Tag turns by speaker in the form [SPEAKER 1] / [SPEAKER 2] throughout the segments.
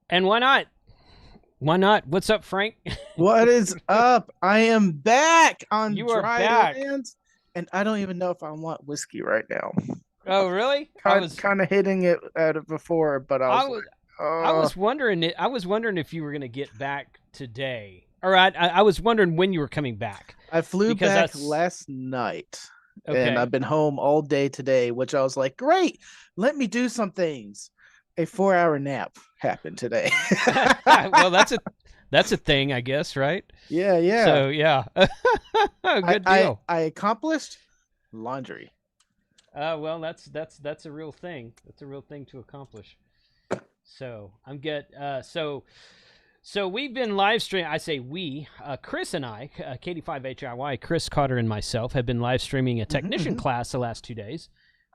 [SPEAKER 1] And why not? Why not? What's up, Frank?
[SPEAKER 2] What is up? I am back on
[SPEAKER 1] You are
[SPEAKER 2] dry
[SPEAKER 1] back.
[SPEAKER 2] lands, and I don't even know if I want whiskey right now.
[SPEAKER 1] Oh, really?
[SPEAKER 2] Kind of hitting it at it before, but I
[SPEAKER 1] I
[SPEAKER 2] was
[SPEAKER 1] was,
[SPEAKER 2] like,
[SPEAKER 1] I was wondering. I was wondering if you were going to get back today, or I was wondering when you were coming back.
[SPEAKER 2] I flew
[SPEAKER 1] because
[SPEAKER 2] back
[SPEAKER 1] that's
[SPEAKER 2] last night, and
[SPEAKER 1] okay.
[SPEAKER 2] I've been home all day today, which I was like, great, let me do some things. A 4-hour nap happened today.
[SPEAKER 1] Well, that's a thing, I guess, right?
[SPEAKER 2] Yeah, yeah.
[SPEAKER 1] So yeah,
[SPEAKER 2] I,
[SPEAKER 1] good
[SPEAKER 2] I
[SPEAKER 1] deal.
[SPEAKER 2] I accomplished laundry.
[SPEAKER 1] Well, that's a real thing. That's a real thing to accomplish. So I'm good. So we've been live streaming. I say we, Chris and I, KD5HIY, Chris Cotter and myself have been live streaming a technician
[SPEAKER 2] Mhm.
[SPEAKER 1] class the last 2 days.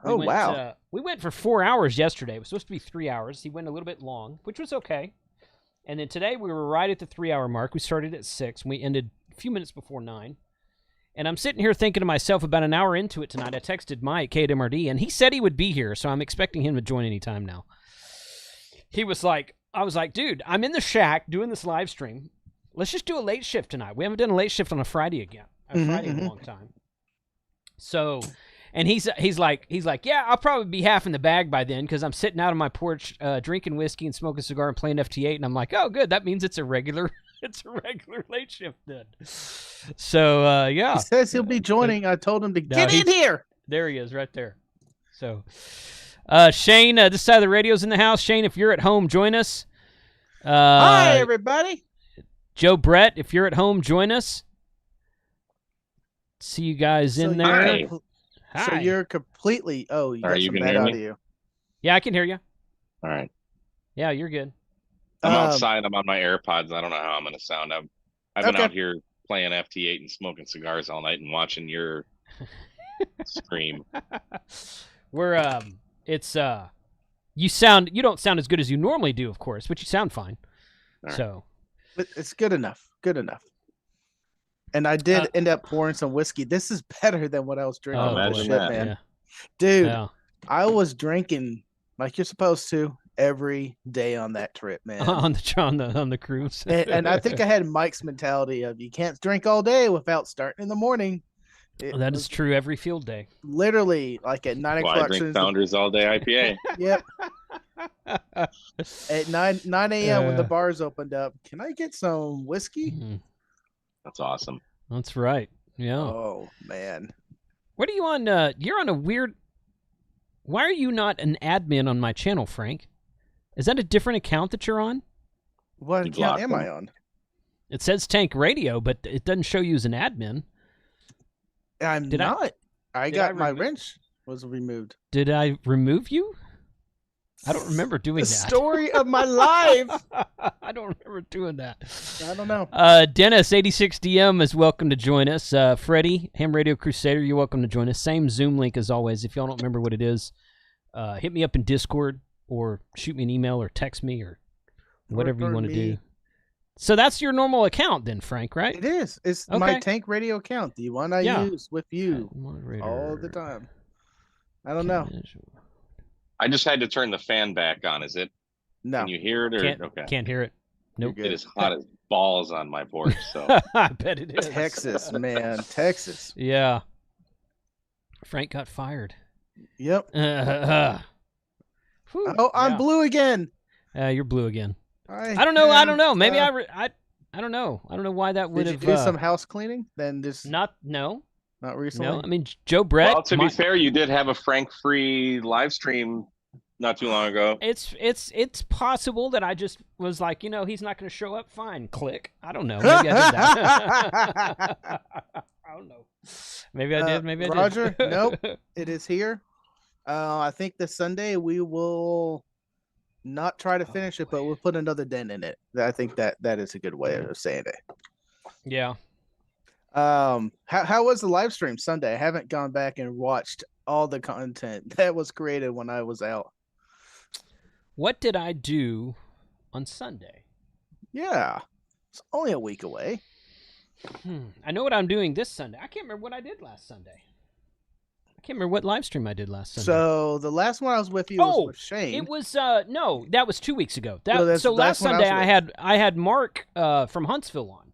[SPEAKER 2] Oh, wow.
[SPEAKER 1] We went for 4 hours yesterday. It was supposed to be 3 hours. He went a little bit long, which was okay. And then today we were right at the 3 hour mark. We started at 6 and we ended a few minutes before 9. And I'm sitting here thinking to myself about an hour into it tonight. I texted Mike, KDMRD, and he said he would be here, so I'm expecting him to join anytime now. I was like, dude, I'm in the shack doing this live stream. Let's just do a late shift tonight. We haven't done a late shift on a Friday again. Friday in a long time. So, and he's like, yeah, I'll probably be half in the bag by then because I'm sitting out on my porch drinking whiskey and smoking a cigar and playing FT8, and I'm like, oh, good, that means it's a regular late shift then. So yeah,
[SPEAKER 2] He says he'll be joining. I told him to get in here.
[SPEAKER 1] There he is, right there. So. Shane, this side of the radio's in the house. Shane, if you're at home, join us.
[SPEAKER 2] Hi, everybody.
[SPEAKER 1] Joe Brett, if you're at home, join us. See you guys in there.
[SPEAKER 2] Hi. So you're completely. Oh, you got some bad audio.
[SPEAKER 1] Yeah, I can hear you.
[SPEAKER 3] All right.
[SPEAKER 1] Yeah, you're good.
[SPEAKER 3] I'm outside. I'm on my AirPods. I don't know how I'm going to sound. I've been out here playing FT8 and smoking cigars all night and watching your stream.
[SPEAKER 1] You don't sound as good as you normally do, of course, but you sound fine. Right. So
[SPEAKER 2] it's good enough. Good enough. And I did end up pouring some whiskey. This is better than what I was drinking.
[SPEAKER 3] Imagine that,
[SPEAKER 2] man.
[SPEAKER 1] Yeah.
[SPEAKER 2] Dude, yeah. I was drinking like you're supposed to every day on that trip, man.
[SPEAKER 1] on the cruise.
[SPEAKER 2] and I think I had Mike's mentality of you can't drink all day without starting in the morning.
[SPEAKER 1] That is true every field day.
[SPEAKER 2] Literally, like at 9 o'clock.
[SPEAKER 3] I drink Founders all day IPA.
[SPEAKER 2] Yep. At 9 a.m. when the bars opened up, can I get some whiskey?
[SPEAKER 1] Mm-hmm.
[SPEAKER 3] That's awesome.
[SPEAKER 1] That's right. Yeah.
[SPEAKER 2] Oh, man.
[SPEAKER 1] What are you on? You're on a weird... Why are you not an admin on my channel, Frank? Is that a different account that you're on?
[SPEAKER 2] What account am I on?
[SPEAKER 1] It says Tank Radio, but it doesn't show you as an admin.
[SPEAKER 2] I'm not. I got my wrench was removed.
[SPEAKER 1] Did I remove you? I don't remember doing that.
[SPEAKER 2] The story of my life.
[SPEAKER 1] I don't remember doing that.
[SPEAKER 2] I don't know.
[SPEAKER 1] Dennis86DM is welcome to join us. Freddie, Ham Radio Crusader, you're welcome to join us. Same Zoom link as always. If y'all don't remember what it is, hit me up in Discord or shoot me an email or text me or whatever you want to do. So that's your normal account then, Frank, right?
[SPEAKER 2] It is. It's my Tank Radio account, the one I use with you all the time. I don't know.
[SPEAKER 3] I just had to turn the fan back on. Is it?
[SPEAKER 2] No.
[SPEAKER 3] Can you hear it? Or
[SPEAKER 1] Can't hear it. Nope.
[SPEAKER 3] It is hot as balls on my porch. So
[SPEAKER 1] I bet it is.
[SPEAKER 2] Texas, man. Texas.
[SPEAKER 1] Yeah. Frank got fired.
[SPEAKER 2] Yep.
[SPEAKER 1] Whew,
[SPEAKER 2] I'm blue again.
[SPEAKER 1] You're blue again.
[SPEAKER 2] I
[SPEAKER 1] don't know. Maybe I don't know. I don't know why that would have.
[SPEAKER 2] Did you do some house cleaning? Then just
[SPEAKER 1] not
[SPEAKER 2] recently.
[SPEAKER 1] No, I mean Joe Brett.
[SPEAKER 3] Well, to be fair, you did have a Frank free live stream not too long ago.
[SPEAKER 1] It's possible that I just was like, he's not going to show up. Fine, click. I don't know. Maybe I did that. I don't know. Maybe I did. Maybe I did.
[SPEAKER 2] Roger, nope. It is here. I think this Sunday we will. Not try to finish it, but we'll put another dent in it. I think that is a good way of saying it.
[SPEAKER 1] Yeah.
[SPEAKER 2] How was the live stream Sunday? I haven't gone back and watched all the content that was created when I was out.
[SPEAKER 1] What did I do on Sunday?
[SPEAKER 2] Yeah. It's only a week away.
[SPEAKER 1] I know what I'm doing this Sunday. I can't remember what I did last Sunday. can't remember what live stream I did last Sunday.
[SPEAKER 2] So the last one I was with you was with Shane.
[SPEAKER 1] It was no, that was 2 weeks ago.
[SPEAKER 2] So
[SPEAKER 1] last Sunday I had Mark from Huntsville on.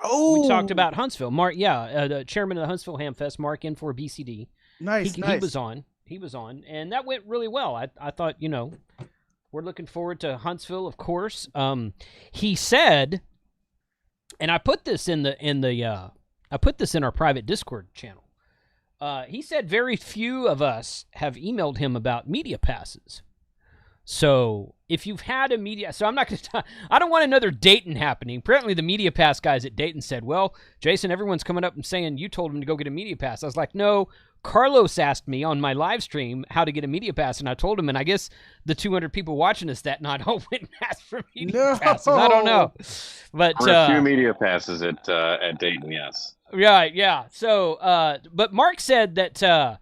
[SPEAKER 2] Oh,
[SPEAKER 1] we talked about Huntsville. Mark, the chairman of the Huntsville Hamfest, Mark N4 BCD.
[SPEAKER 2] Nice.
[SPEAKER 1] He was on, and that went really well. I thought, we're looking forward to Huntsville, of course. He said, and I put this in our private Discord channel. He said very few of us have emailed him about media passes. So if you've had a media, so I'm not going to, I don't want another Dayton happening. Apparently the media pass guys at Dayton said, well, Jason, everyone's coming up and saying you told him to go get a media pass. I was like, no, Carlos asked me on my live stream how to get a media pass, and I told him, and I guess the 200 people watching us that night all went and asked for media passes. I don't know. But
[SPEAKER 3] there are a few media passes at Dayton, yes.
[SPEAKER 1] Right, yeah. So, but Mark said that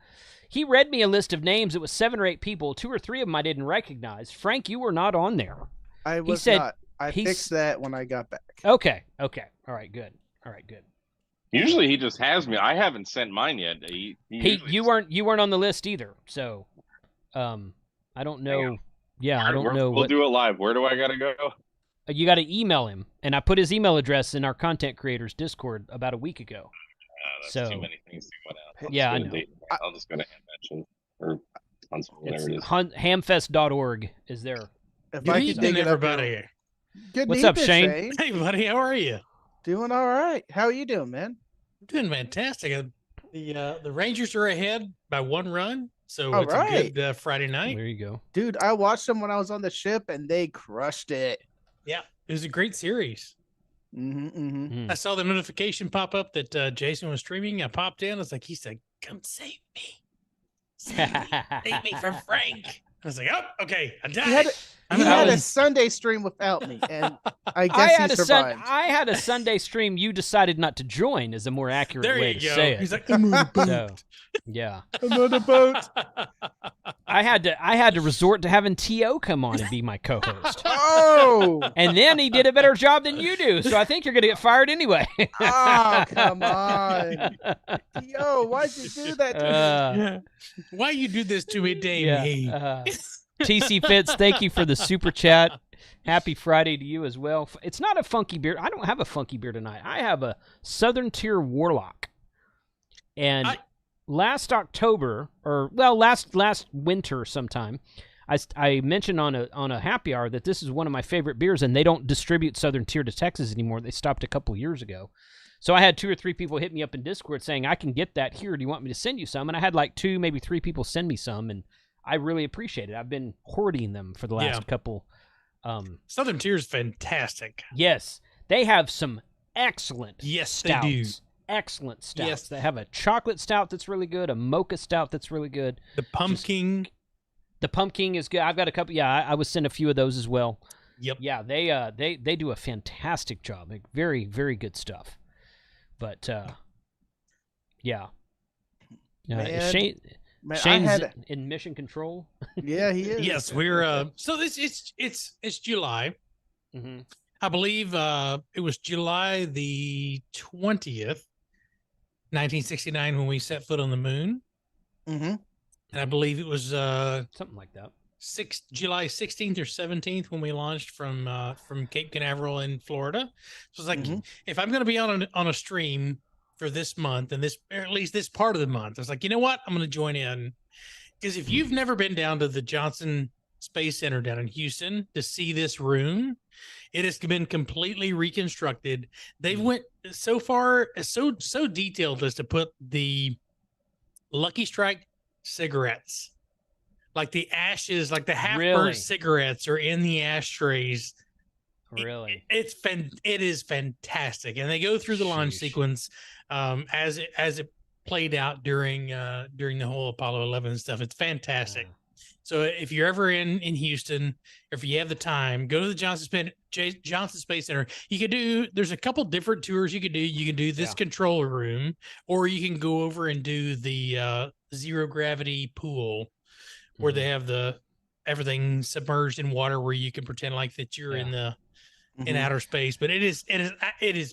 [SPEAKER 1] he read me a list of names. It was 7 or 8 people. 2 or 3 of them I didn't recognize. Frank, you were not on there.
[SPEAKER 2] I was not. I fixed that when I got back.
[SPEAKER 1] Okay. All right, good.
[SPEAKER 3] Usually he just has me. I haven't sent mine yet.
[SPEAKER 1] You weren't on the list either. So, I don't know. Yeah, I don't know.
[SPEAKER 3] We'll do it live. Where do I gotta go?
[SPEAKER 1] You got to email him, and I put his email address in our content creators Discord about a week ago.
[SPEAKER 3] That's too many things to go down.
[SPEAKER 1] Yeah, I know.
[SPEAKER 3] I'll just go to Hamfest or whatever it is.
[SPEAKER 1] Hamfest.org is there.
[SPEAKER 2] If I could dig it up,
[SPEAKER 4] everybody.
[SPEAKER 2] Good
[SPEAKER 1] What's up,
[SPEAKER 2] evening,
[SPEAKER 1] Shane?
[SPEAKER 4] Hey, buddy, how are you?
[SPEAKER 2] Doing all right. How are you doing, man?
[SPEAKER 4] Doing fantastic. The Rangers are ahead by 1 run, so
[SPEAKER 2] All
[SPEAKER 4] it's
[SPEAKER 2] right.
[SPEAKER 4] a good Friday night.
[SPEAKER 1] There you go.
[SPEAKER 2] Dude, I watched them when I was on the ship, and they crushed it.
[SPEAKER 4] Yeah, it was a great series. I saw the notification pop up that Jason was streaming. I popped in. I was like, he said, come save me. Save me from Frank. I was like, oh, okay. I died.
[SPEAKER 2] He had a Sunday stream without me, and I guess he survived.
[SPEAKER 1] I had a Sunday stream you decided not to join is a more accurate way to say it.
[SPEAKER 4] He's like, I'm on a boat.
[SPEAKER 1] So, yeah.
[SPEAKER 2] I'm on a boat.
[SPEAKER 1] I had to resort to having T.O. come on and be my co-host.
[SPEAKER 2] Oh!
[SPEAKER 1] And then he did a better job than you do, so I think you're going to get fired anyway.
[SPEAKER 2] Oh, come on. Yo, why'd you do that to me?
[SPEAKER 4] Why you do this to me, Dave?
[SPEAKER 1] Yeah, TC Fitz, thank you for the super chat. Happy Friday to you as well. It's not a funky beer. I don't have a funky beer tonight. I have a Southern Tier Warlock. And last October, last winter sometime, I mentioned on a happy hour that this is one of my favorite beers, and they don't distribute Southern Tier to Texas anymore. They stopped a couple years ago. So I had 2 or 3 people hit me up in Discord saying, I can get that here. Do you want me to send you some? And I had like 2, maybe 3 people send me some, and I really appreciate it. I've been hoarding them for the last couple.
[SPEAKER 4] Southern Tier is fantastic.
[SPEAKER 1] Yes, they have some excellent stouts.
[SPEAKER 4] They do.
[SPEAKER 1] Excellent stouts.
[SPEAKER 4] Yes.
[SPEAKER 1] They have a chocolate stout that's really good, a mocha stout that's really good.
[SPEAKER 4] The pumpkin.
[SPEAKER 1] The pumpkin is good. I've got a couple. Yeah, I would send a few of those as well.
[SPEAKER 4] Yep.
[SPEAKER 1] Yeah, they do a fantastic job. Like, very, very good stuff. But yeah. Shane's in mission control.
[SPEAKER 2] Yeah, he is.
[SPEAKER 4] Yes, we're so it's July.
[SPEAKER 1] Mm-hmm.
[SPEAKER 4] I believe it was July the 20th, 1969, when we set foot on the moon.
[SPEAKER 2] Mm-hmm.
[SPEAKER 4] And I believe it was
[SPEAKER 1] something like that.
[SPEAKER 4] July 16th or 17th when we launched from Cape Canaveral in Florida. So it's like, if I'm going to be on a stream for this month and or at least this part of the month, I was like, you know what? I'm going to join in. Because if you've never been down to the Johnson Space Center down in Houston to see this room, it has been completely reconstructed. They went so far, so detailed as to put the Lucky Strike cigarettes, like the ashes, like the half-burnt cigarettes are in the ashtrays.
[SPEAKER 1] Really?
[SPEAKER 4] It is fantastic. And they go through the launch sequence as it played out during the whole Apollo 11 stuff. It's fantastic. Yeah. So if you're ever in Houston, or if you have the time, go to the Johnson Space Center. There's a couple different tours you could do. You can do this control room, or you can go over and do the zero gravity pool, where they have everything submerged in water, where you can pretend like that you're in outer space. But it is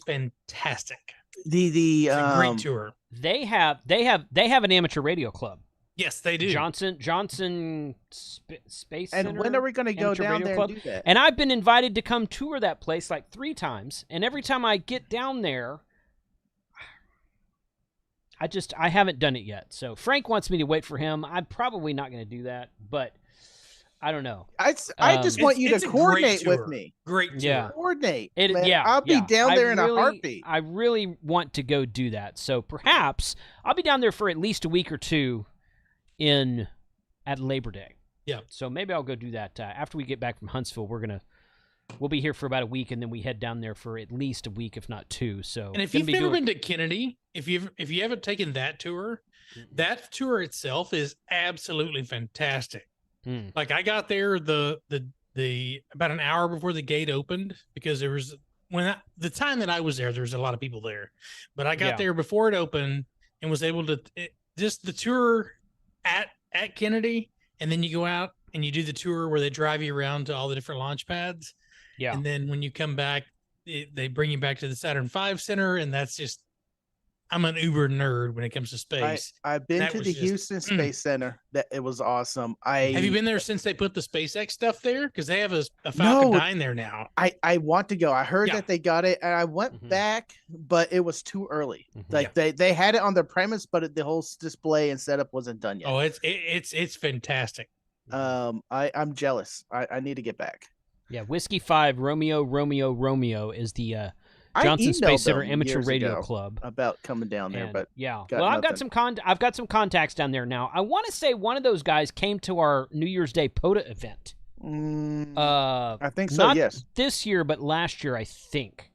[SPEAKER 4] fantastic.
[SPEAKER 2] It's
[SPEAKER 4] a great tour.
[SPEAKER 1] They have an amateur radio club
[SPEAKER 4] Yes, they do.
[SPEAKER 1] Johnson Space Center.
[SPEAKER 2] And when are we going to go
[SPEAKER 1] Amateur
[SPEAKER 2] down
[SPEAKER 1] Radio
[SPEAKER 2] there
[SPEAKER 1] Club.
[SPEAKER 2] and do that?
[SPEAKER 1] And I've been invited to come tour that place like 3 times, and every time I get down there, I haven't done it yet. So Frank wants me to wait for him. I'm probably not going to do that, but I don't know.
[SPEAKER 2] I just want you to coordinate with me.
[SPEAKER 4] Great tour.
[SPEAKER 1] Yeah.
[SPEAKER 2] Coordinate.
[SPEAKER 1] Man.
[SPEAKER 2] I'll be down there in a heartbeat.
[SPEAKER 1] I really want to go do that. So perhaps I'll be down there for at least a week or 2 at Labor Day.
[SPEAKER 4] Yeah.
[SPEAKER 1] So maybe I'll go do that after we get back from Huntsville. We'll be here for about a week, and then we head down there for at least a week, if not 2. So,
[SPEAKER 4] and if you've never been to Kennedy, if you haven't taken that tour itself is absolutely fantastic. Like I got there the about an hour before the gate opened, because there was the time that I was there was a lot of people there, but I got there before it opened and was able to just the tour at Kennedy, and then you go out and you do the tour where they drive you around to all the different launch pads. Yeah. And then when you come back, they bring you back to the Saturn V Center, and that's just, I'm an uber nerd when it comes to space.
[SPEAKER 2] I've been to the Houston Space Center. It was awesome. Have
[SPEAKER 4] you been there since they put the SpaceX stuff there? Because they have a Falcon 9 there now.
[SPEAKER 2] I want to go. I heard that they got it, and I went back, but it was too early. Like they had it on their premise, but the whole display and setup wasn't done yet.
[SPEAKER 4] Oh, it's fantastic.
[SPEAKER 2] I'm jealous. I need to get back.
[SPEAKER 1] Yeah, Whiskey 5 Romeo is the Johnson Space Center Amateur Radio Club
[SPEAKER 2] about coming down there, but
[SPEAKER 1] well, I've got some contacts down there now. I want to say one of those guys came to our New Year's Day POTA event.
[SPEAKER 2] I think so.
[SPEAKER 1] Not
[SPEAKER 2] yes,
[SPEAKER 1] this year, but last year, I think.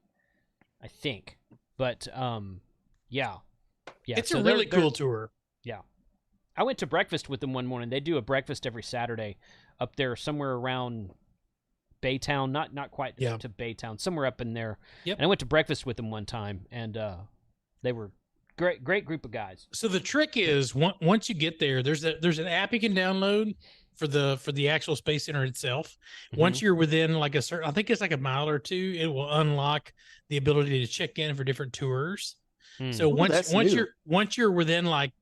[SPEAKER 1] But yeah.
[SPEAKER 4] It's a really cool tour.
[SPEAKER 1] Yeah, I went to breakfast with them one morning. They do a breakfast every Saturday up there somewhere around Baytown, not quite to Baytown, somewhere up in there. Yep. And I went to breakfast with them one time, and they were great group of guys.
[SPEAKER 4] So the trick is once you get there, there's an app you can download for the actual Space Center itself. Once you're within like a certain, I think it's like a mile or 2, it will unlock the ability to check in for different tours. So once you're within like,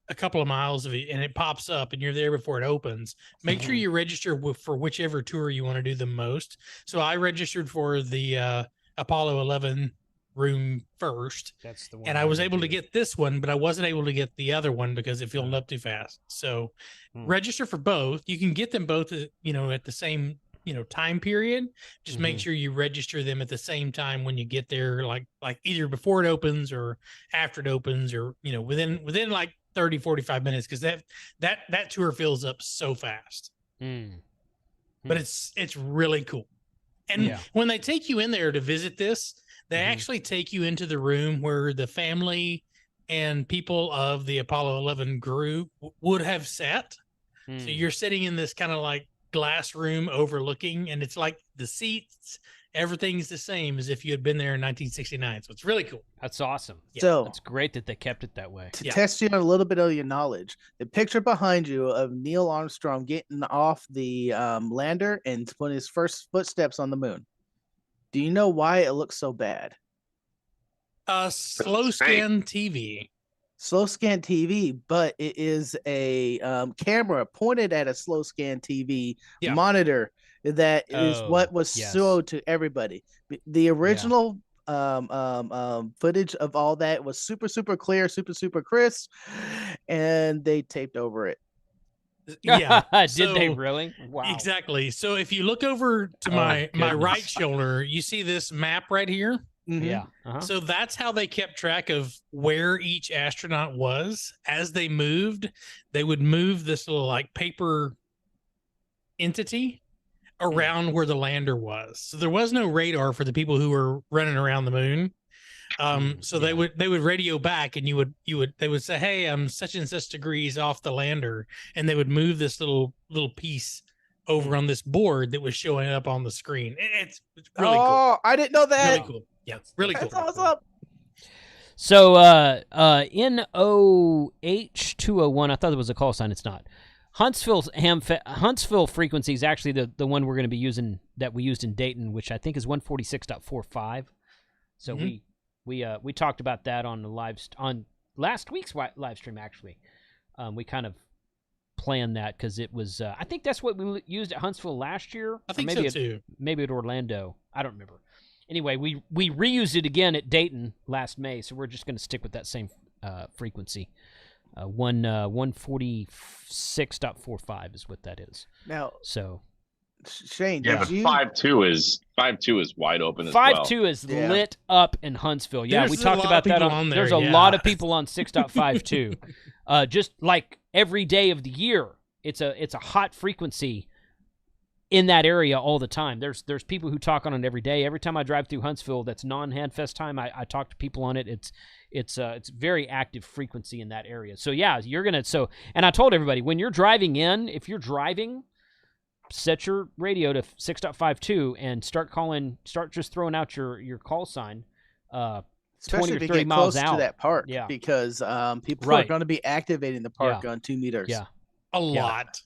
[SPEAKER 4] a couple of miles of it, and it pops up and you're there before it opens, make sure you register for whichever tour you want to do the most. So I registered for the Apollo 11 room first. That's the one. And I was able to get this one, but I wasn't able to get the other one because it filled up too fast. So register for both. You can get them both, at the same, time period. Just make sure you register them at the same time when you get there, like either before it opens or after it opens, or, within like 30, 45 minutes, because that tour fills up so fast. But it's really cool. And when they take you in there to visit this, they actually take you into the room where the family and people of the Apollo 11 group would have sat. So you're sitting in this kind of like glass room overlooking, and it's like the seats, everything's the same as if you had been there in 1969. So it's really cool.
[SPEAKER 1] That's awesome.
[SPEAKER 2] Yeah. So
[SPEAKER 1] it's great that they kept it that way.
[SPEAKER 2] To test you on a little bit of your knowledge, the picture behind you of Neil Armstrong getting off the lander and putting his first footsteps on the moon. Do you know why it looks so bad?
[SPEAKER 4] Slow scan TV.
[SPEAKER 2] Slow scan TV, but it is a camera pointed at a slow scan TV monitor that is what was showed to everybody. The original footage of all that was super clear, super crisp, and they taped over it.
[SPEAKER 4] Yeah.
[SPEAKER 1] Did they really? Wow.
[SPEAKER 4] Exactly. So if you look over to my right shoulder, you see this map right here.
[SPEAKER 1] Yeah.
[SPEAKER 4] So that's how they kept track of where each astronaut was. As they moved, they would move this little like paper entity around where the lander was. So there was no radar for the people who were running around the moon. So they would radio back, and they would say, "Hey, I'm such and such degrees off the lander," and they would move this little piece over on this board that was showing up on the screen. It's really cool.
[SPEAKER 2] Oh, I didn't know that.
[SPEAKER 4] Really cool. Yeah, really cool.
[SPEAKER 2] That's awesome.
[SPEAKER 1] So NOH201, I thought it was a call sign. It's not. Huntsville frequency is actually the one we're going to be using, that we used in Dayton, which I think is 146.45. So we talked about that on the on last week's live stream, actually. We kind of planned that because it was. I think that's what we used at Huntsville last year.
[SPEAKER 4] I think
[SPEAKER 1] maybe
[SPEAKER 4] so too.
[SPEAKER 1] Maybe at Orlando. I don't remember. Anyway, we reused it again at Dayton last May, so we're just going to stick with that same frequency. 146.45 is what that is.
[SPEAKER 2] Now,
[SPEAKER 1] so
[SPEAKER 2] Shane,
[SPEAKER 3] yeah, but 5.2 is wide open as well.
[SPEAKER 1] 5.2 is lit up in Huntsville. Yeah,
[SPEAKER 4] There's
[SPEAKER 1] we talked about that. There's a lot of people on 6.52. Just like every day of the year, it's a hot frequency in that area all the time. There's people who talk on it every day. Every time I drive through Huntsville, that's non-Handfest time, I talk to people on it. It's very active frequency in that area. So yeah, and I told everybody, when you're driving in, if you're driving, set your radio to 6.52 and start just throwing out your call sign.
[SPEAKER 2] Especially
[SPEAKER 1] 20
[SPEAKER 2] if you
[SPEAKER 1] or 30
[SPEAKER 2] get
[SPEAKER 1] miles
[SPEAKER 2] close
[SPEAKER 1] out.
[SPEAKER 2] to that park, because people are going to be activating the park on 2 meters.
[SPEAKER 1] Yeah,
[SPEAKER 4] a lot.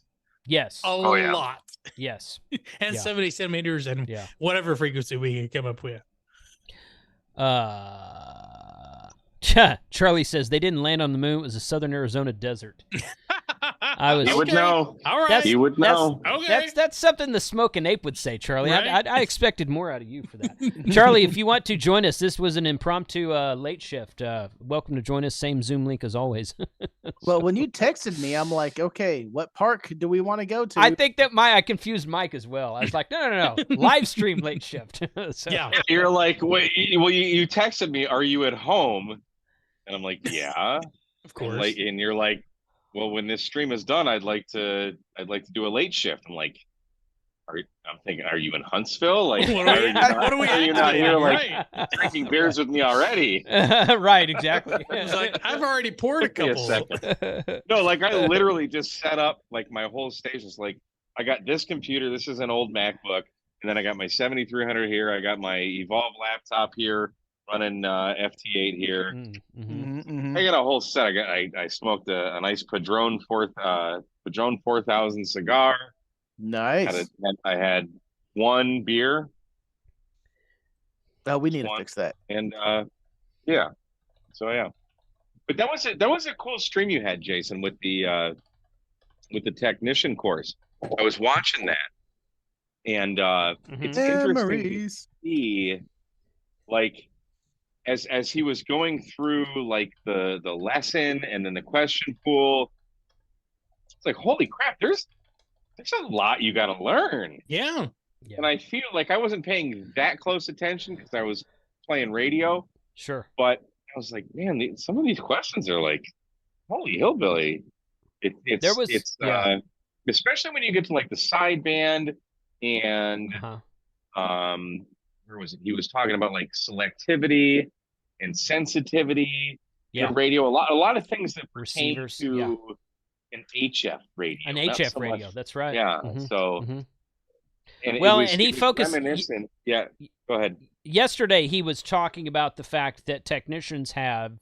[SPEAKER 1] Yes,
[SPEAKER 4] a lot.
[SPEAKER 1] Yes,
[SPEAKER 4] and 70 centimeters and whatever frequency we can come up with.
[SPEAKER 1] Charlie says they didn't land on the moon. It was a southern Arizona desert.
[SPEAKER 3] He would know.
[SPEAKER 4] All right.
[SPEAKER 3] He would know.
[SPEAKER 1] That's something the Smoking Ape would say, Charlie.
[SPEAKER 4] Right?
[SPEAKER 1] I expected more out of you for that. Charlie, if you want to join us, this was an impromptu late shift. Welcome to join us. Same Zoom link as always.
[SPEAKER 2] Well, when you texted me, I'm like, okay, what park do we want to go to?
[SPEAKER 1] I think that I confused Mike as well. I was like, no. Live stream late shift. So.
[SPEAKER 4] Yeah.
[SPEAKER 3] You're like, wait, well, you texted me, are you at home? And I'm like, yeah.
[SPEAKER 4] Of course.
[SPEAKER 3] And you're like, well, when this stream is done, I'd like to do a late shift. I'm like, I'm thinking, are you in Huntsville? Like,
[SPEAKER 4] what are we
[SPEAKER 3] are you not here like drinking beers with me already?
[SPEAKER 1] Right, exactly.
[SPEAKER 4] It's like, I've already poured a couple.
[SPEAKER 3] No, like I literally just set up like my whole station. It's like I got this computer. This is an old MacBook, and then I got my 7300 here. I got my Evolve laptop here, running FT8 here. I got a whole set. I smoked a nice Padron 4000 cigar.
[SPEAKER 2] Nice.
[SPEAKER 3] I had one beer.
[SPEAKER 2] Oh, we need to fix that.
[SPEAKER 3] And yeah. So yeah. But that was a cool stream you had, Jason, with the technician course. I was watching that. And it's interesting to see, like, as he was going through like the lesson and then the question pool, it's like, holy crap, there's a lot you got to learn.
[SPEAKER 4] Yeah.
[SPEAKER 3] And I feel like I wasn't paying that close attention because I was playing radio.
[SPEAKER 1] Sure.
[SPEAKER 3] But I was like, man, some of these questions are like, holy hillbilly. It's especially when you get to like the sideband and where was it? He was talking about like selectivity and sensitivity in radio. A lot of things that pertain to an HF radio.
[SPEAKER 1] An HF radio, that's right.
[SPEAKER 3] Yeah. So and
[SPEAKER 1] he focused.
[SPEAKER 3] Yeah, go ahead.
[SPEAKER 1] Yesterday he was talking about the fact that technicians have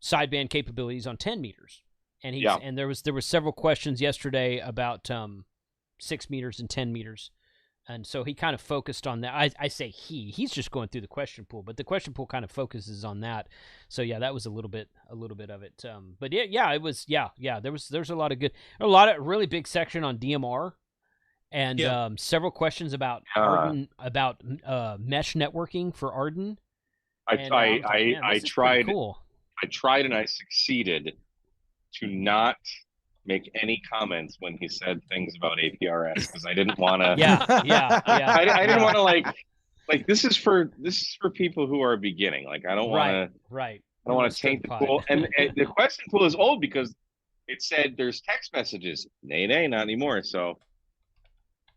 [SPEAKER 1] sideband capabilities on 10 meters. And and there was several questions yesterday about 6 meters and 10 meters. And so he kind of focused on that. I say he's just going through the question pool, but the question pool kind of focuses on that. So yeah, that was a little bit of it. But it was there's a lot of really big section on DMR, and several questions about Arden, about mesh networking for Arden.
[SPEAKER 3] I tried. Cool. I tried and I succeeded to not make any comments when he said things about APRS because I didn't want to. I didn't want to like this is for people who are beginning. Like I don't want to. I don't want to taint the pool. And the question pool is old because it said there's text messages. Nay, not anymore. So,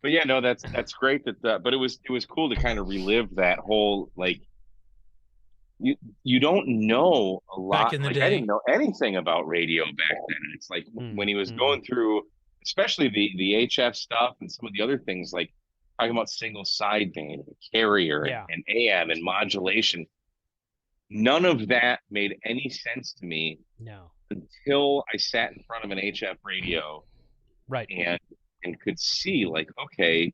[SPEAKER 3] but yeah, no, that's great but it was cool to kind of relive that whole like. You don't know a lot.
[SPEAKER 4] Back in the
[SPEAKER 3] day. I didn't know anything about radio back then. And it's like when he was going through, especially the HF stuff and some of the other things, like talking about single sideband, carrier, and AM and modulation. None of that made any sense to me.
[SPEAKER 1] No.
[SPEAKER 3] Until I sat in front of an HF radio, and could see like, okay,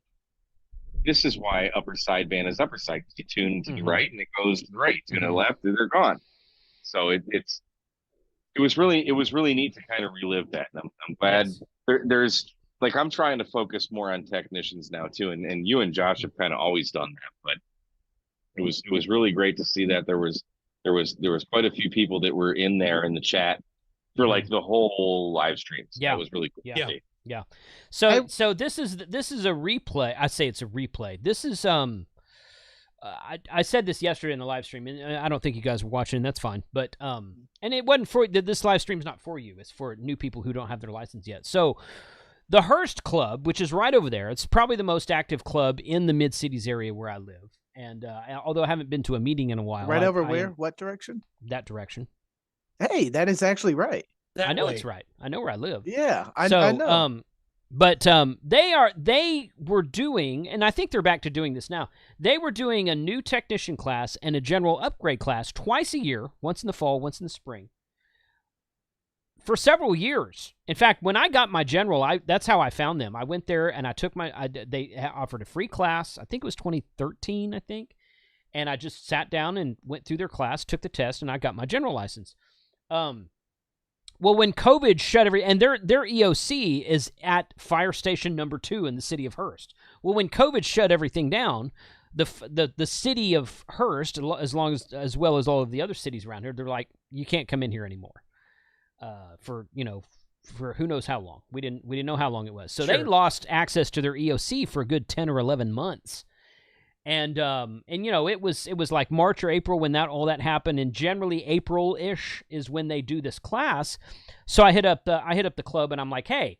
[SPEAKER 3] this is why upper sideband is upper side. You tune to the right and it goes to the right. Tune to the left and they're gone. So it's it was really neat to kind of relive that. And I'm glad there's like, I'm trying to focus more on technicians now too. And you and Josh have kind of always done that, but it was really great to see that there was quite a few people that were in there in the chat for like the whole live stream. So that was really cool.
[SPEAKER 1] Yeah. So this is a replay. I say it's a replay. This is I said this yesterday in the live stream, and I don't think you guys were watching, and that's fine. But and it wasn't for this live stream's not for you. It's for new people who don't have their license yet. So the Hearst Club, which is right over there, it's probably the most active club in the Mid-Cities area where I live. And although I haven't been to a meeting in a while,
[SPEAKER 2] right over where? What direction?
[SPEAKER 1] That direction.
[SPEAKER 2] Hey, that is actually right.
[SPEAKER 1] I know it's right. I know where I live.
[SPEAKER 2] Yeah, I know.
[SPEAKER 1] But they were doing, and I think they're back to doing this now. They were doing a new technician class and a general upgrade class twice a year, once in the fall, once in the spring, for several years. In fact, when I got my general, that's how I found them. I went there and I took they offered a free class. I think it was 2013, I think. And I just sat down and went through their class, took the test, and I got my general license. Well, when COVID shut and their EOC is at fire station number 2 in the city of Hearst. Well, when COVID shut everything down, the city of Hearst, as well as all of the other cities around here, they're like, you can't come in here anymore. For who knows how long. We didn't know how long it was. So they lost access to their EOC for a good 10 or 11 months. And it was like March or April when all that happened, and generally April-ish is when they do this class. So I hit up the club and I'm like, hey,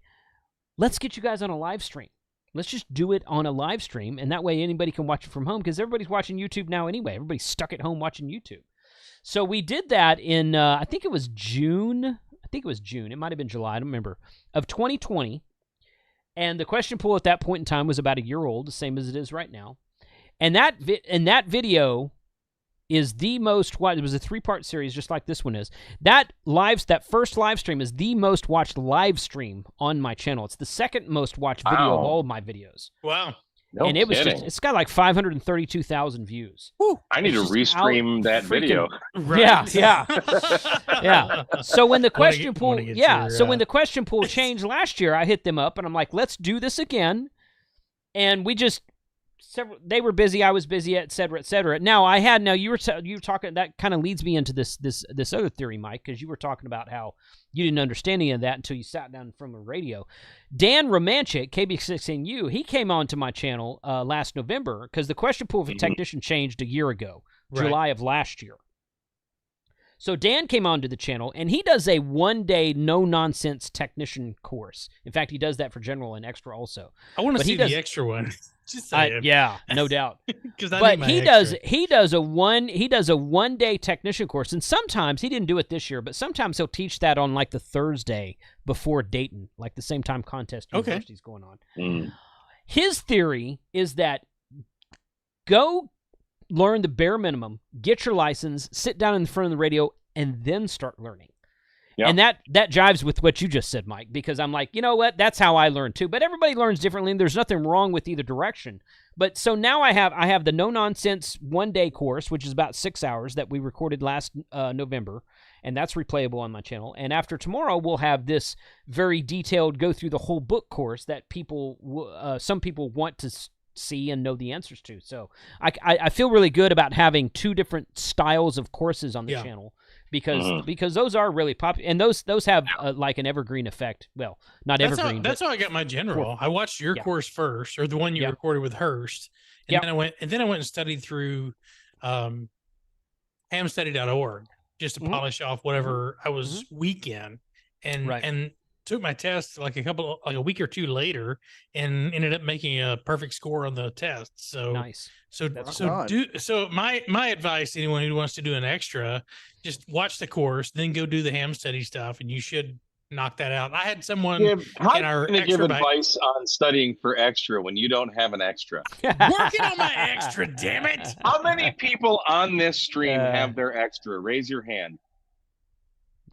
[SPEAKER 1] let's get you guys on a live stream. Let's just do it on a live stream, and that way anybody can watch it from home, because everybody's watching YouTube now anyway. Everybody's stuck at home watching YouTube. So we did that in I think it was June. It might have been July. I don't remember, of 2020. And the question pool at that point in time was about a year old, the same as it is right now. And that video is the most watched. It was a 3-part series, just like this one is. That first live stream is the most watched live stream on my channel. It's the second most watched video of all of my videos.
[SPEAKER 4] Wow.
[SPEAKER 3] No
[SPEAKER 1] and it was
[SPEAKER 3] kidding.
[SPEAKER 1] it's got like 532,000 views.
[SPEAKER 3] Woo. I need to restream that video.
[SPEAKER 4] Right.
[SPEAKER 1] Yeah. So when the question pool, when the question pool changed last year, I hit them up and I'm like, let's do this again. And we just they were busy, I was busy, et cetera, et cetera. Now you were talking, that kind of leads me into this other theory, Mike, because you were talking about how you didn't understand any of that until you sat down from a radio. Dan Romanchik, KB16U, he came onto my channel last November because the question pool for technician changed a year ago, July of last year. So Dan came onto the channel, and he does a 1-day no-nonsense technician course. In fact, he does that for general and extra also.
[SPEAKER 4] I want to see the extra one. Just
[SPEAKER 1] yeah, no doubt.
[SPEAKER 4] But
[SPEAKER 1] he does a 1-day technician course, and sometimes he didn't do it this year, but sometimes he'll teach that on like the Thursday before Dayton, like the same time contest university's going on. His theory is that go learn the bare minimum, get your license, sit down in front of the radio, and then start learning. Yep. And that jives with what you just said, Mike, because I'm like, you know what? That's how I learn too. But everybody learns differently, and there's nothing wrong with either direction. But so now I have the no-nonsense 1-day course, which is about 6 hours that we recorded last November, and that's replayable on my channel. And after tomorrow, we'll have this very detailed go through the whole book course that some people want to see and know the answers to. So I feel really good about having 2 different styles of courses on the channel. Because those are really popular, and those have like an evergreen effect. Well, not evergreen.
[SPEAKER 4] That's how I got my general. I watched your course first, or the one you recorded with Hearst, and then I went and studied through hamstudy.org just to polish off whatever I was weak in, and took my test like a week or 2 later, and ended up making a perfect score on the test. So
[SPEAKER 1] nice.
[SPEAKER 4] So my advice to anyone who wants to do an extra, just watch the course, then go do the ham study stuff, and you should knock that out. I had someone in our extra
[SPEAKER 3] give advice on studying for extra when you don't have an extra.
[SPEAKER 4] Working on my extra, damn it!
[SPEAKER 3] How many people on this stream have their extra? Raise your hand.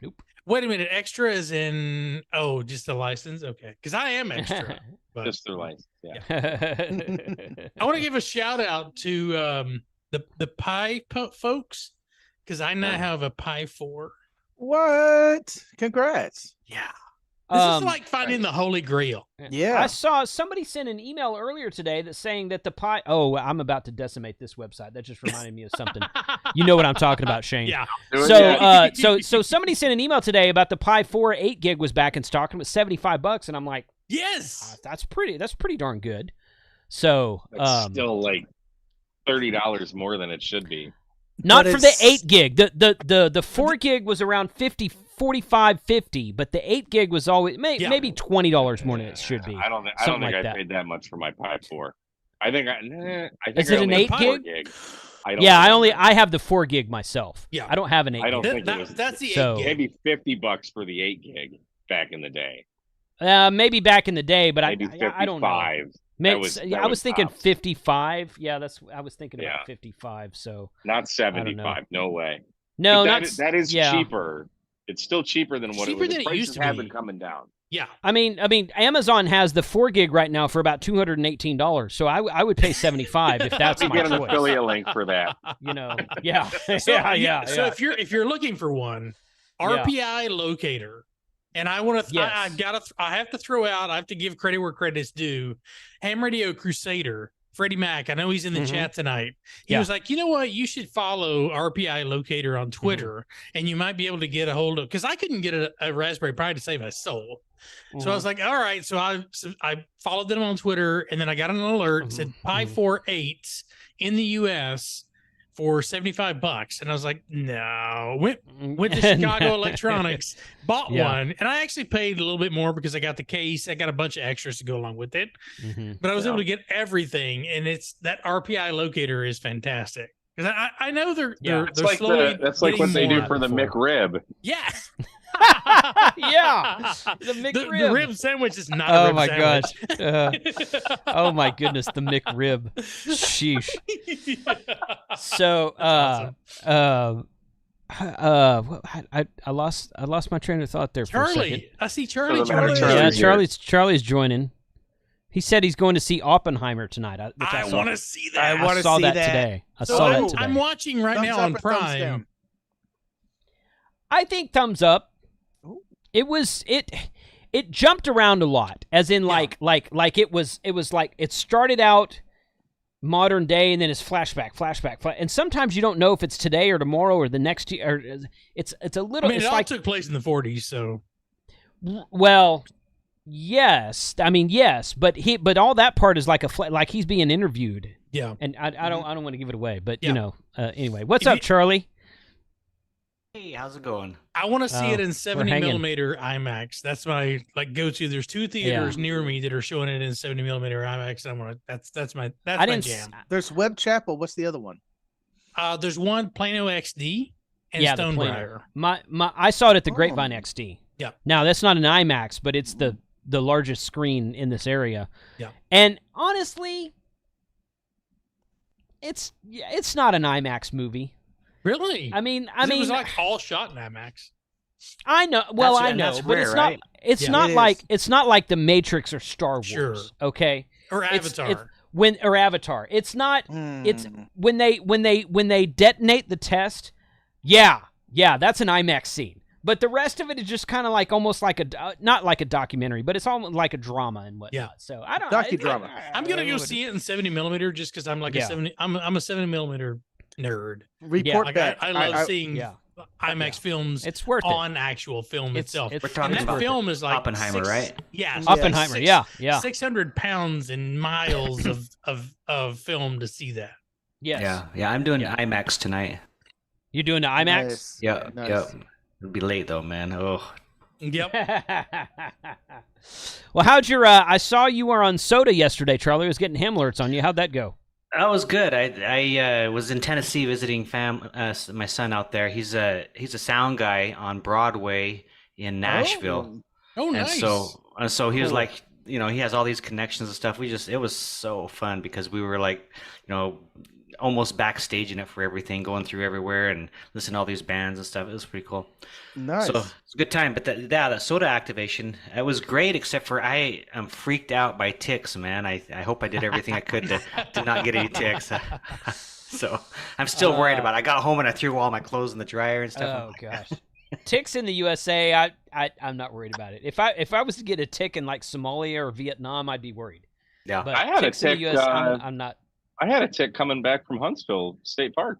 [SPEAKER 1] Nope.
[SPEAKER 4] Wait a minute, extra is in just the license? Okay, because I am extra. But
[SPEAKER 3] just their license, yeah.
[SPEAKER 4] I want to give a shout out to the Pi folks, because I now have a Pi 4.
[SPEAKER 2] What? Congrats.
[SPEAKER 4] Yeah. This is like finding the Holy Grail.
[SPEAKER 2] Yeah.
[SPEAKER 1] I saw somebody sent an email earlier today that saying that the Pi... Oh, I'm about to decimate this website. That just reminded me of something. You know what I'm talking about, Shane.
[SPEAKER 4] Yeah.
[SPEAKER 1] So somebody sent an email today about the Pi 4 8 gig was back in stock and it was $75, and I'm like,
[SPEAKER 4] yes,
[SPEAKER 1] that's pretty darn good. So
[SPEAKER 3] it's still like $30 more than it should be.
[SPEAKER 1] Not for the 8 gig. The 4 gig was around 45, 50, but the 8 gig was always maybe $20 more than it should be.
[SPEAKER 3] I don't think I paid that much for my Pi 4. I think
[SPEAKER 1] is it an 8 gig? I have the 4 gig myself.
[SPEAKER 4] Yeah,
[SPEAKER 1] I don't have an 8 gig.
[SPEAKER 3] I don't think
[SPEAKER 4] that's the 8 gig.
[SPEAKER 3] Maybe $50 for the 8 gig back in the day.
[SPEAKER 1] Maybe back in the day, but
[SPEAKER 3] maybe
[SPEAKER 1] I don't know. I was thinking tops. 55. Yeah, I was thinking about 55. So
[SPEAKER 3] not 75. No way.
[SPEAKER 1] No,
[SPEAKER 3] that is cheaper. It's still cheaper than what
[SPEAKER 4] cheaper
[SPEAKER 3] it was.
[SPEAKER 4] Than it used to
[SPEAKER 3] have
[SPEAKER 4] be.
[SPEAKER 3] been coming down.
[SPEAKER 4] Yeah,
[SPEAKER 1] I mean, Amazon has the 4 gig right now for about $218. So I would pay 75 if that's my choice.
[SPEAKER 3] Get an affiliate link for that.
[SPEAKER 1] Yeah.
[SPEAKER 4] So if you're looking for one, RPI locator. And I want to. I have to throw out. I have to give credit where credit's due. Ham Radio Crusader, Freddie Mac. I know he's in the chat tonight. He was like, you know what? You should follow RPI Locator on Twitter, and you might be able to get a hold of. Because I couldn't get a Raspberry Pi to save my soul. So I was like, all right. So I followed them on Twitter, and then I got an alert that said Pi 4 8 in the U.S. for $75, and I was like, no. Went to Chicago Electronics, bought one, and I actually paid a little bit more because I got the case. I got a bunch of extras to go along with it, but I was able to get everything, and it's that RPI locator is fantastic because I know they're
[SPEAKER 3] like
[SPEAKER 4] slowly.
[SPEAKER 3] That's like what they do for the McRib.
[SPEAKER 4] Yes.
[SPEAKER 1] Yeah, the McRib.
[SPEAKER 4] The rib sandwich is not a rib sandwich.
[SPEAKER 1] Gosh. Oh my goodness, the McRib. Sheesh. So I lost my train of thought there for a second.
[SPEAKER 4] I see Charlie.
[SPEAKER 1] Yeah, Charlie's joining. He said he's going to see Oppenheimer tonight.
[SPEAKER 4] I want to see that.
[SPEAKER 1] I saw that today. I saw that today.
[SPEAKER 4] I'm watching right now on Prime.
[SPEAKER 1] I think thumbs up. It jumped around a lot, as in like it was like it started out modern day and then it's flashback, and sometimes you don't know if it's today or tomorrow or the next year. Or it's a little.
[SPEAKER 4] I mean, it all took place in the 40s, so.
[SPEAKER 1] Well, yes, I mean yes, but all that part is like like he's being interviewed.
[SPEAKER 4] Yeah,
[SPEAKER 1] and I don't want to give it away, but anyway, what's up, Charlie?
[SPEAKER 5] Hey, how's it going?
[SPEAKER 4] I want to see it in 70 millimeter IMAX. That's my go-to. There's 2 theaters near me that are showing it in 70 millimeter IMAX. And that's my jam.
[SPEAKER 2] There's Web Chapel. What's the other one?
[SPEAKER 4] There's one Plano XD and Stonebriar.
[SPEAKER 1] I saw it at the Grapevine XD.
[SPEAKER 4] Yeah.
[SPEAKER 1] Now that's not an IMAX, but it's the largest screen in this area.
[SPEAKER 4] Yeah.
[SPEAKER 1] And honestly, it's not an IMAX movie.
[SPEAKER 4] Really?
[SPEAKER 1] I mean,
[SPEAKER 4] it was like all shot in IMAX.
[SPEAKER 1] I know. Well, I know, but
[SPEAKER 5] rare,
[SPEAKER 1] it's
[SPEAKER 5] right?
[SPEAKER 1] not. It's not like it's not like The Matrix or Star Wars.
[SPEAKER 4] Sure.
[SPEAKER 1] Okay.
[SPEAKER 4] Or Avatar.
[SPEAKER 1] Avatar. It's not. It's when they detonate the test. Yeah, that's an IMAX scene. But the rest of it is just kind of like almost like not like a documentary, but it's almost like a drama and whatnot.
[SPEAKER 4] Yeah.
[SPEAKER 1] So I don't
[SPEAKER 2] docudrama.
[SPEAKER 4] I'm gonna go see it in 70 millimeter just because I'm like a 70. I'm a 70 millimeter nerd.
[SPEAKER 2] Report back.
[SPEAKER 4] I love seeing IMAX films.
[SPEAKER 1] It's worth
[SPEAKER 4] on actual film itself.
[SPEAKER 5] We're talking about
[SPEAKER 4] film is like
[SPEAKER 5] Oppenheimer, right?
[SPEAKER 4] Yeah,
[SPEAKER 1] Oppenheimer. Yeah.
[SPEAKER 4] 600 pounds and miles of film to see that.
[SPEAKER 1] Yes.
[SPEAKER 5] Yeah. I'm doing IMAX tonight.
[SPEAKER 1] You doing the IMAX?
[SPEAKER 2] Nice.
[SPEAKER 5] Yep.
[SPEAKER 2] Nice.
[SPEAKER 5] Yep. It'll be late though, man. Oh.
[SPEAKER 4] Yep.
[SPEAKER 1] Well, how'd your? I saw you were on Soda yesterday, Charlie. I was getting ham alerts on you. How'd that go?
[SPEAKER 5] That was good. I was in Tennessee visiting my son out there. He's a sound guy on Broadway in Nashville.
[SPEAKER 4] Oh, nice.
[SPEAKER 5] And so he was like, he has all these connections and stuff. It was so fun because we were like, almost backstaging it for everything, going through everywhere and listening to all these bands and stuff. It was pretty cool.
[SPEAKER 2] Nice.
[SPEAKER 5] So it's a good time. But that Soda activation, it was great, except for I am freaked out by ticks, man. I hope I did everything I could to not get any ticks. So I'm still worried about it. I got home and I threw all my clothes in the dryer and stuff.
[SPEAKER 1] Oh, gosh. ticks in the USA, I'm not worried about it. If I was to get a tick in like Somalia or Vietnam, I'd be worried.
[SPEAKER 5] Yeah,
[SPEAKER 1] but
[SPEAKER 3] I had a
[SPEAKER 1] ticks in
[SPEAKER 3] tick.
[SPEAKER 1] the US, I'm not.
[SPEAKER 3] I had a tick coming back from Huntsville State Park.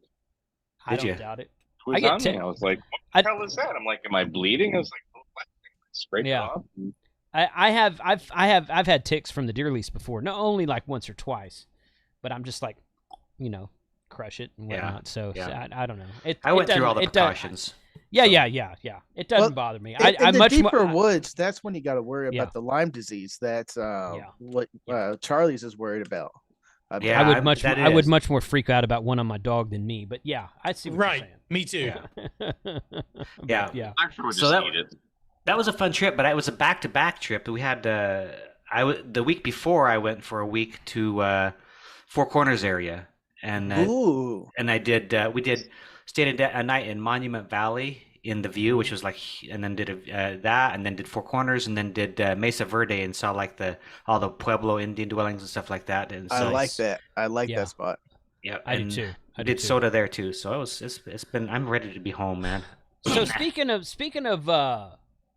[SPEAKER 1] I don't doubt it.
[SPEAKER 3] It was on me. I was like, "What the hell is that?" I'm like, "Am I bleeding?" I was like, "What?" Scrape it off.
[SPEAKER 1] I've had ticks from the deer lease before. Not only like once or twice, but I'm just like, crush it and whatnot. So I don't know.
[SPEAKER 5] I went through all the precautions.
[SPEAKER 1] Yeah. It doesn't bother me.
[SPEAKER 2] In the deeper woods, that's when you got to worry about the Lyme disease. That's what Charlie's is worried about.
[SPEAKER 1] I would much more freak out about one on my dog than me. But yeah, I see what you're saying.
[SPEAKER 4] Me too.
[SPEAKER 1] Yeah.
[SPEAKER 3] So
[SPEAKER 5] that was a fun trip, but it was a back-to-back trip. We had the week before I went for a week to Four Corners area, and I did stayed a night in Monument Valley in the View, which was like, and then did that, and then did Four Corners, and then did Mesa Verde, and saw like all the Pueblo Indian dwellings and stuff like that. And so
[SPEAKER 2] I like that. I like that spot.
[SPEAKER 5] Yeah,
[SPEAKER 1] I do too.
[SPEAKER 5] I did Soda there too. So it's been. I'm ready to be home, man.
[SPEAKER 1] So speaking of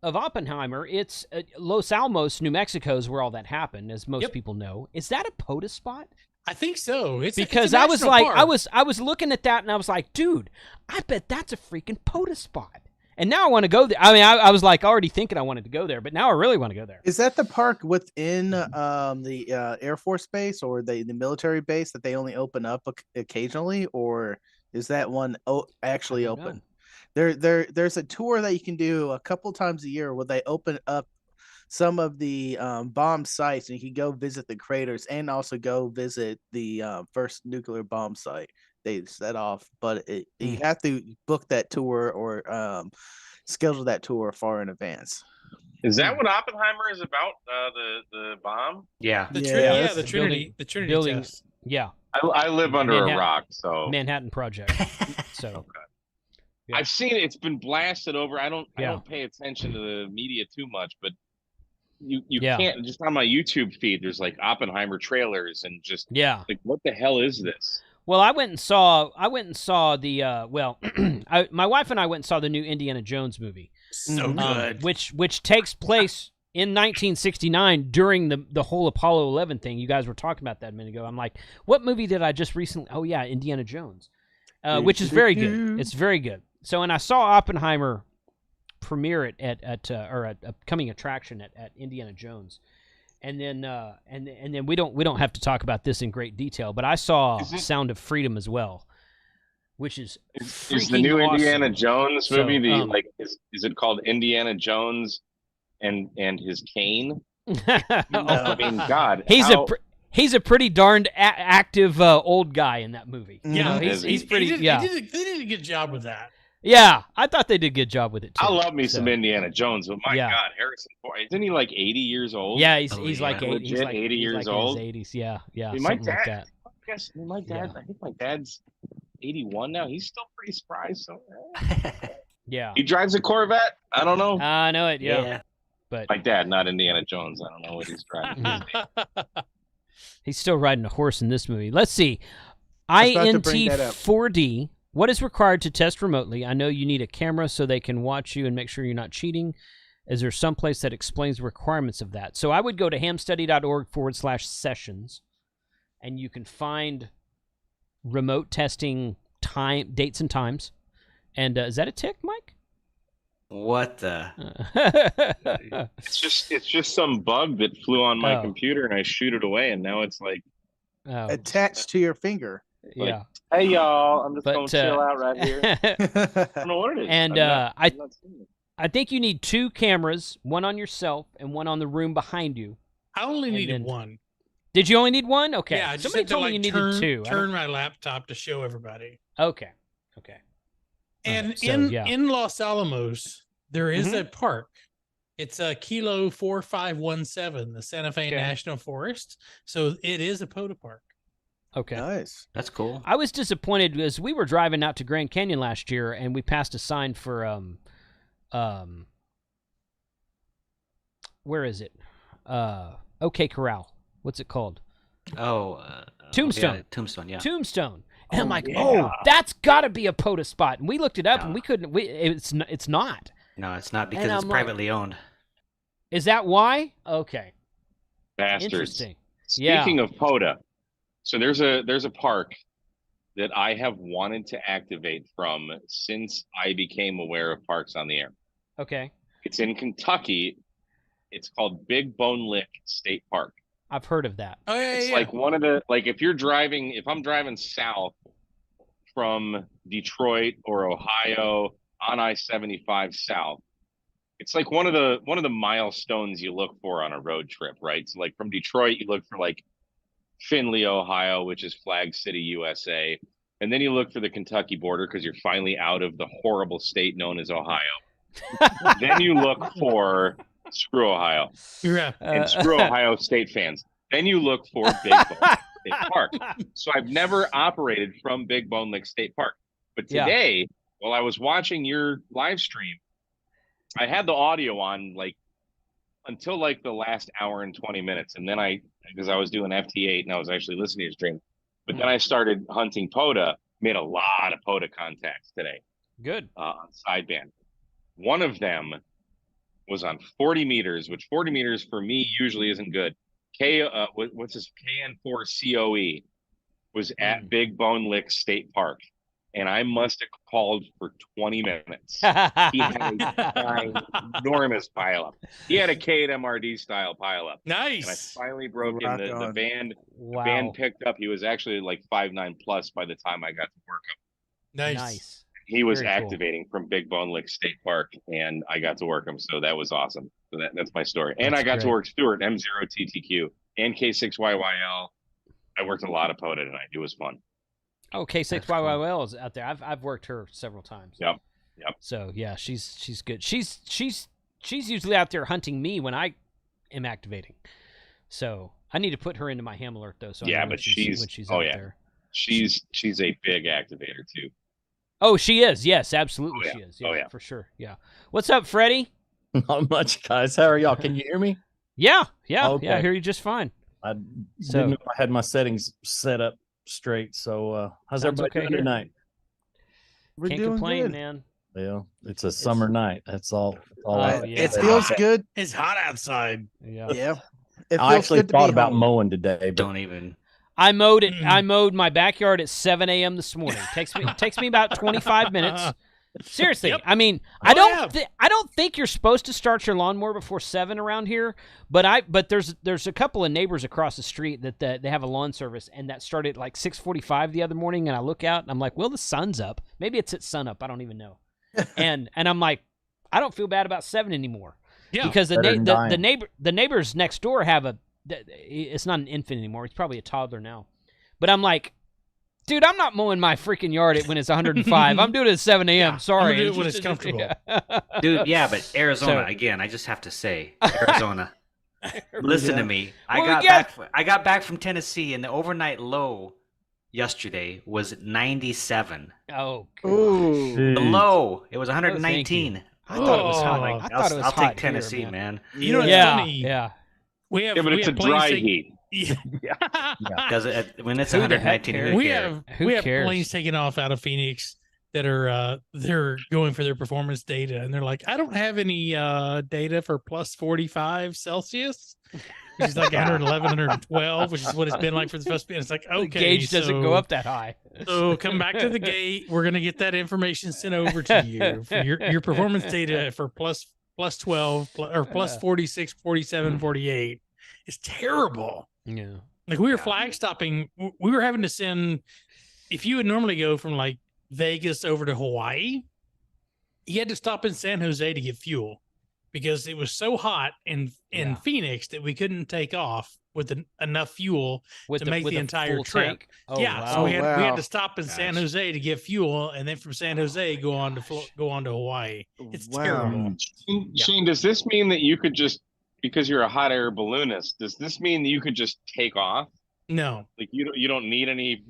[SPEAKER 1] Oppenheimer, it's Los Alamos, New Mexico is where all that happened, as most people know. Is that a POTUS spot?
[SPEAKER 4] I think so.
[SPEAKER 1] Because I was like, I was looking at that and I was like, dude, I bet that's a freaking POTUS spot. And now I want to go there. I mean, I was like already thinking I wanted to go there, but now I really want to go there.
[SPEAKER 2] Is that the park within the Air Force base or the military base that they only open up occasionally, or is that one actually open? There's a tour that you can do a couple times a year where they open up some of the bomb sites, and you can go visit the craters and also go visit the first nuclear bomb site they set off. But you have to book that tour or schedule that tour far in advance.
[SPEAKER 3] Is that what Oppenheimer is about? The bomb?
[SPEAKER 5] Yeah.
[SPEAKER 4] The Trinity
[SPEAKER 1] building
[SPEAKER 4] test.
[SPEAKER 1] Yeah.
[SPEAKER 3] I live under a rock, so
[SPEAKER 1] Manhattan Project. So
[SPEAKER 3] okay. Yeah. I've seen it. It's been blasted over. I don't pay attention to the media too much, but you can't, just on my YouTube feed, there's like Oppenheimer trailers and just like, what the hell is this?
[SPEAKER 1] Well, I went and saw the my wife and I went and saw the new Indiana Jones movie.
[SPEAKER 4] So good.
[SPEAKER 1] Which takes place in 1969 during the whole Apollo 11 thing. You guys were talking about that a minute ago. I'm like, what movie did I just recently? Oh yeah, Indiana Jones, which is very good. It's very good. So, and I saw Oppenheimer premiere it at a upcoming attraction at Indiana Jones, and then we don't have to talk about this in great detail, but I saw Sound of Freedom as well, which is
[SPEAKER 3] the new
[SPEAKER 1] awesome.
[SPEAKER 3] Indiana Jones movie. Is it called Indiana Jones and his cane? I mean, God,
[SPEAKER 1] he's a pretty darned active old guy in that movie.
[SPEAKER 4] Yeah,
[SPEAKER 1] he's pretty.
[SPEAKER 4] They did a good job with that.
[SPEAKER 1] Yeah, I thought they did a good job with it too.
[SPEAKER 3] I love me some Indiana Jones, but my God, Harrison Ford, isn't he like 80 years old?
[SPEAKER 1] Yeah, he's like 80. He's like
[SPEAKER 3] 80 years old.
[SPEAKER 1] In his 80s, yeah.
[SPEAKER 3] I mean, my dad. I think my dad's 81 now. He's still pretty spry. So
[SPEAKER 1] yeah,
[SPEAKER 3] he drives a Corvette. I don't know.
[SPEAKER 1] I know it. Yeah, but
[SPEAKER 3] my dad, not Indiana Jones. I don't know what he's driving.
[SPEAKER 1] He's still riding a horse in this movie. Let's see, INT 4D. What is required to test remotely? I know you need a camera so they can watch you and make sure you're not cheating. Is there some place that explains the requirements of that? So I would go to hamstudy.org/sessions, and you can find remote testing dates and times. And is that a tick, Mike?
[SPEAKER 5] What the?
[SPEAKER 3] It's just some bug that flew on my computer, and I shoot it away, and now it's like
[SPEAKER 2] attached to your finger.
[SPEAKER 1] Yeah.
[SPEAKER 3] Hey y'all, I'm just gonna chill out right here. I don't know what it is.
[SPEAKER 1] And I think you need 2 cameras, one on yourself and one on the room behind you.
[SPEAKER 4] I only needed one.
[SPEAKER 1] Did you only need one? Okay.
[SPEAKER 4] Yeah,
[SPEAKER 1] somebody told me you needed 2.
[SPEAKER 4] Turn my laptop to show everybody.
[SPEAKER 1] Okay.
[SPEAKER 4] And in Los Alamos, there is a park. It's a Kilo 4517, the Santa Fe National Forest. So it is a POTA park.
[SPEAKER 1] Okay.
[SPEAKER 2] Nice.
[SPEAKER 5] That's cool.
[SPEAKER 1] I was disappointed because we were driving out to Grand Canyon last year and we passed a sign for where is it? OK Corral. What's it called?
[SPEAKER 5] Oh,
[SPEAKER 1] Tombstone.
[SPEAKER 5] Tombstone, yeah.
[SPEAKER 1] Tombstone. And I'm like, oh, that's got to be a POTA spot. And we looked it up, and we couldn't. It's not.
[SPEAKER 5] No, it's not because it's privately owned.
[SPEAKER 1] Is that why? Okay.
[SPEAKER 3] Bastards.
[SPEAKER 1] Interesting.
[SPEAKER 3] Speaking of POTA, so there's a park that I have wanted to activate from since I became aware of Parks on the Air.
[SPEAKER 1] Okay.
[SPEAKER 3] It's in Kentucky. It's called Big Bone Lick State Park.
[SPEAKER 1] I've heard of that.
[SPEAKER 4] Oh, yeah,
[SPEAKER 3] It's like one of the, like if I'm driving south from Detroit or Ohio on I-75 south, it's like one of the milestones you look for on a road trip, right? So like from Detroit, you look for like Findlay, Ohio, which is Flag City, USA. And then you look for the Kentucky border because you're finally out of the horrible state known as Ohio. Then you look for screw Ohio.
[SPEAKER 4] Yeah.
[SPEAKER 3] And screw Ohio State fans. Then you look for Big Bone Lick State Park. So I've never operated from Big Bone Lick State Park. But today, while I was watching your live stream, I had the audio on like until like the last hour and 20 minutes. And then because I was doing FT8 and I was actually listening to your stream. But then I started hunting POTA, made a lot of POTA contacts today.
[SPEAKER 1] Good.
[SPEAKER 3] On sideband. One of them was on 40 meters, which 40 meters for me usually isn't good. What's this KN4 COE was at Big Bone Lick State Park. And I must have called for 20 minutes. He had an enormous pileup. He had a K8MRD style pileup.
[SPEAKER 4] Nice.
[SPEAKER 3] And I finally broke in. The band. Wow. The band picked up. He was actually like 5'9" plus by the time I got to work him.
[SPEAKER 4] Nice.
[SPEAKER 3] He was activating from Big Bone Lick State Park, and I got to work him. So that was awesome. So that's my story. And I got to work Stuart M0TTQ and K6YYL. I worked a lot of POTA tonight. It was fun.
[SPEAKER 1] Oh, K6YYL is out there. I've worked her several times.
[SPEAKER 3] Yep.
[SPEAKER 1] So yeah, she's good. She's usually out there hunting me when I am activating. So I need to put her into my ham alert though. So
[SPEAKER 3] yeah, but she's out there. She's a big activator too.
[SPEAKER 1] Oh, she is. Yes, absolutely, she is. Yeah, for sure. Yeah. What's up, Freddie?
[SPEAKER 6] Not much, guys. How are y'all? Can you hear me?
[SPEAKER 1] Yeah. Okay. Yeah, I hear you just fine.
[SPEAKER 6] I didn't know I had my settings set up straight. So how's everybody doing tonight?
[SPEAKER 2] We're
[SPEAKER 1] Can't
[SPEAKER 2] doing
[SPEAKER 1] complain,
[SPEAKER 2] good,
[SPEAKER 1] man.
[SPEAKER 6] Well, it's a summer night. That's all.
[SPEAKER 2] It feels good.
[SPEAKER 4] It's hot outside.
[SPEAKER 2] Yeah.
[SPEAKER 6] I actually thought about mowing today. But
[SPEAKER 5] don't even.
[SPEAKER 1] I mowed it. I mowed my backyard at 7 a.m. this morning. Takes me about 25 minutes. Seriously, I mean, I don't think you're supposed to start your lawnmower before 7 around here, but there's a couple of neighbors across the street that they have a lawn service, and that started at like 6:45 the other morning, and I look out and I'm like, well, the sun's up. Maybe it's at sun up. I don't even know. and I'm like, I don't feel bad about 7 anymore. Yeah, because the neighbors next door have it's not an infant anymore. It's probably a toddler now. But I'm like, dude, I'm not mowing my freaking yard when it's 105. I'm doing it at 7 a.m. Sorry.
[SPEAKER 4] I'm doing it when it's comfortable.
[SPEAKER 5] Dude, yeah, but Arizona, again, I just have to say, Arizona. Listen to me. I got back from Tennessee, and the overnight low yesterday was 97.
[SPEAKER 1] Oh,
[SPEAKER 2] God.
[SPEAKER 5] The low, it was 119.
[SPEAKER 1] I thought it was hot.
[SPEAKER 5] I'll take Tennessee, here, man.
[SPEAKER 4] You know what's funny?
[SPEAKER 1] Yeah.
[SPEAKER 3] But it's a dry heat.
[SPEAKER 5] Yeah. Because when it's 119,
[SPEAKER 4] we have planes taking off out of Phoenix that are they're going for their performance data, and they're like, I don't have any data for plus 45 Celsius, which is like 111, 112, which is what it's been like for the first bit. It's like, okay,
[SPEAKER 1] the gauge doesn't go up that high.
[SPEAKER 4] So come back to the gate. We're gonna get that information sent over to you for your performance data for plus 12 or plus 46, 47, 48. It's terrible.
[SPEAKER 1] Yeah.
[SPEAKER 4] Like we were flag stopping. We were having to send, if you would normally go from like Vegas over to Hawaii, you had to stop in San Jose to get fuel because it was so hot in Phoenix that we couldn't take off with enough fuel to make the entire trip.
[SPEAKER 1] Tank? Oh,
[SPEAKER 4] wow. So we had to stop in San Jose to get fuel, and then from San Jose go on to Hawaii. It's terrible.
[SPEAKER 3] Shane, does this mean that you could just, because you're a hot air balloonist, does this mean that you could just take off?
[SPEAKER 4] No.
[SPEAKER 3] Like you don't need any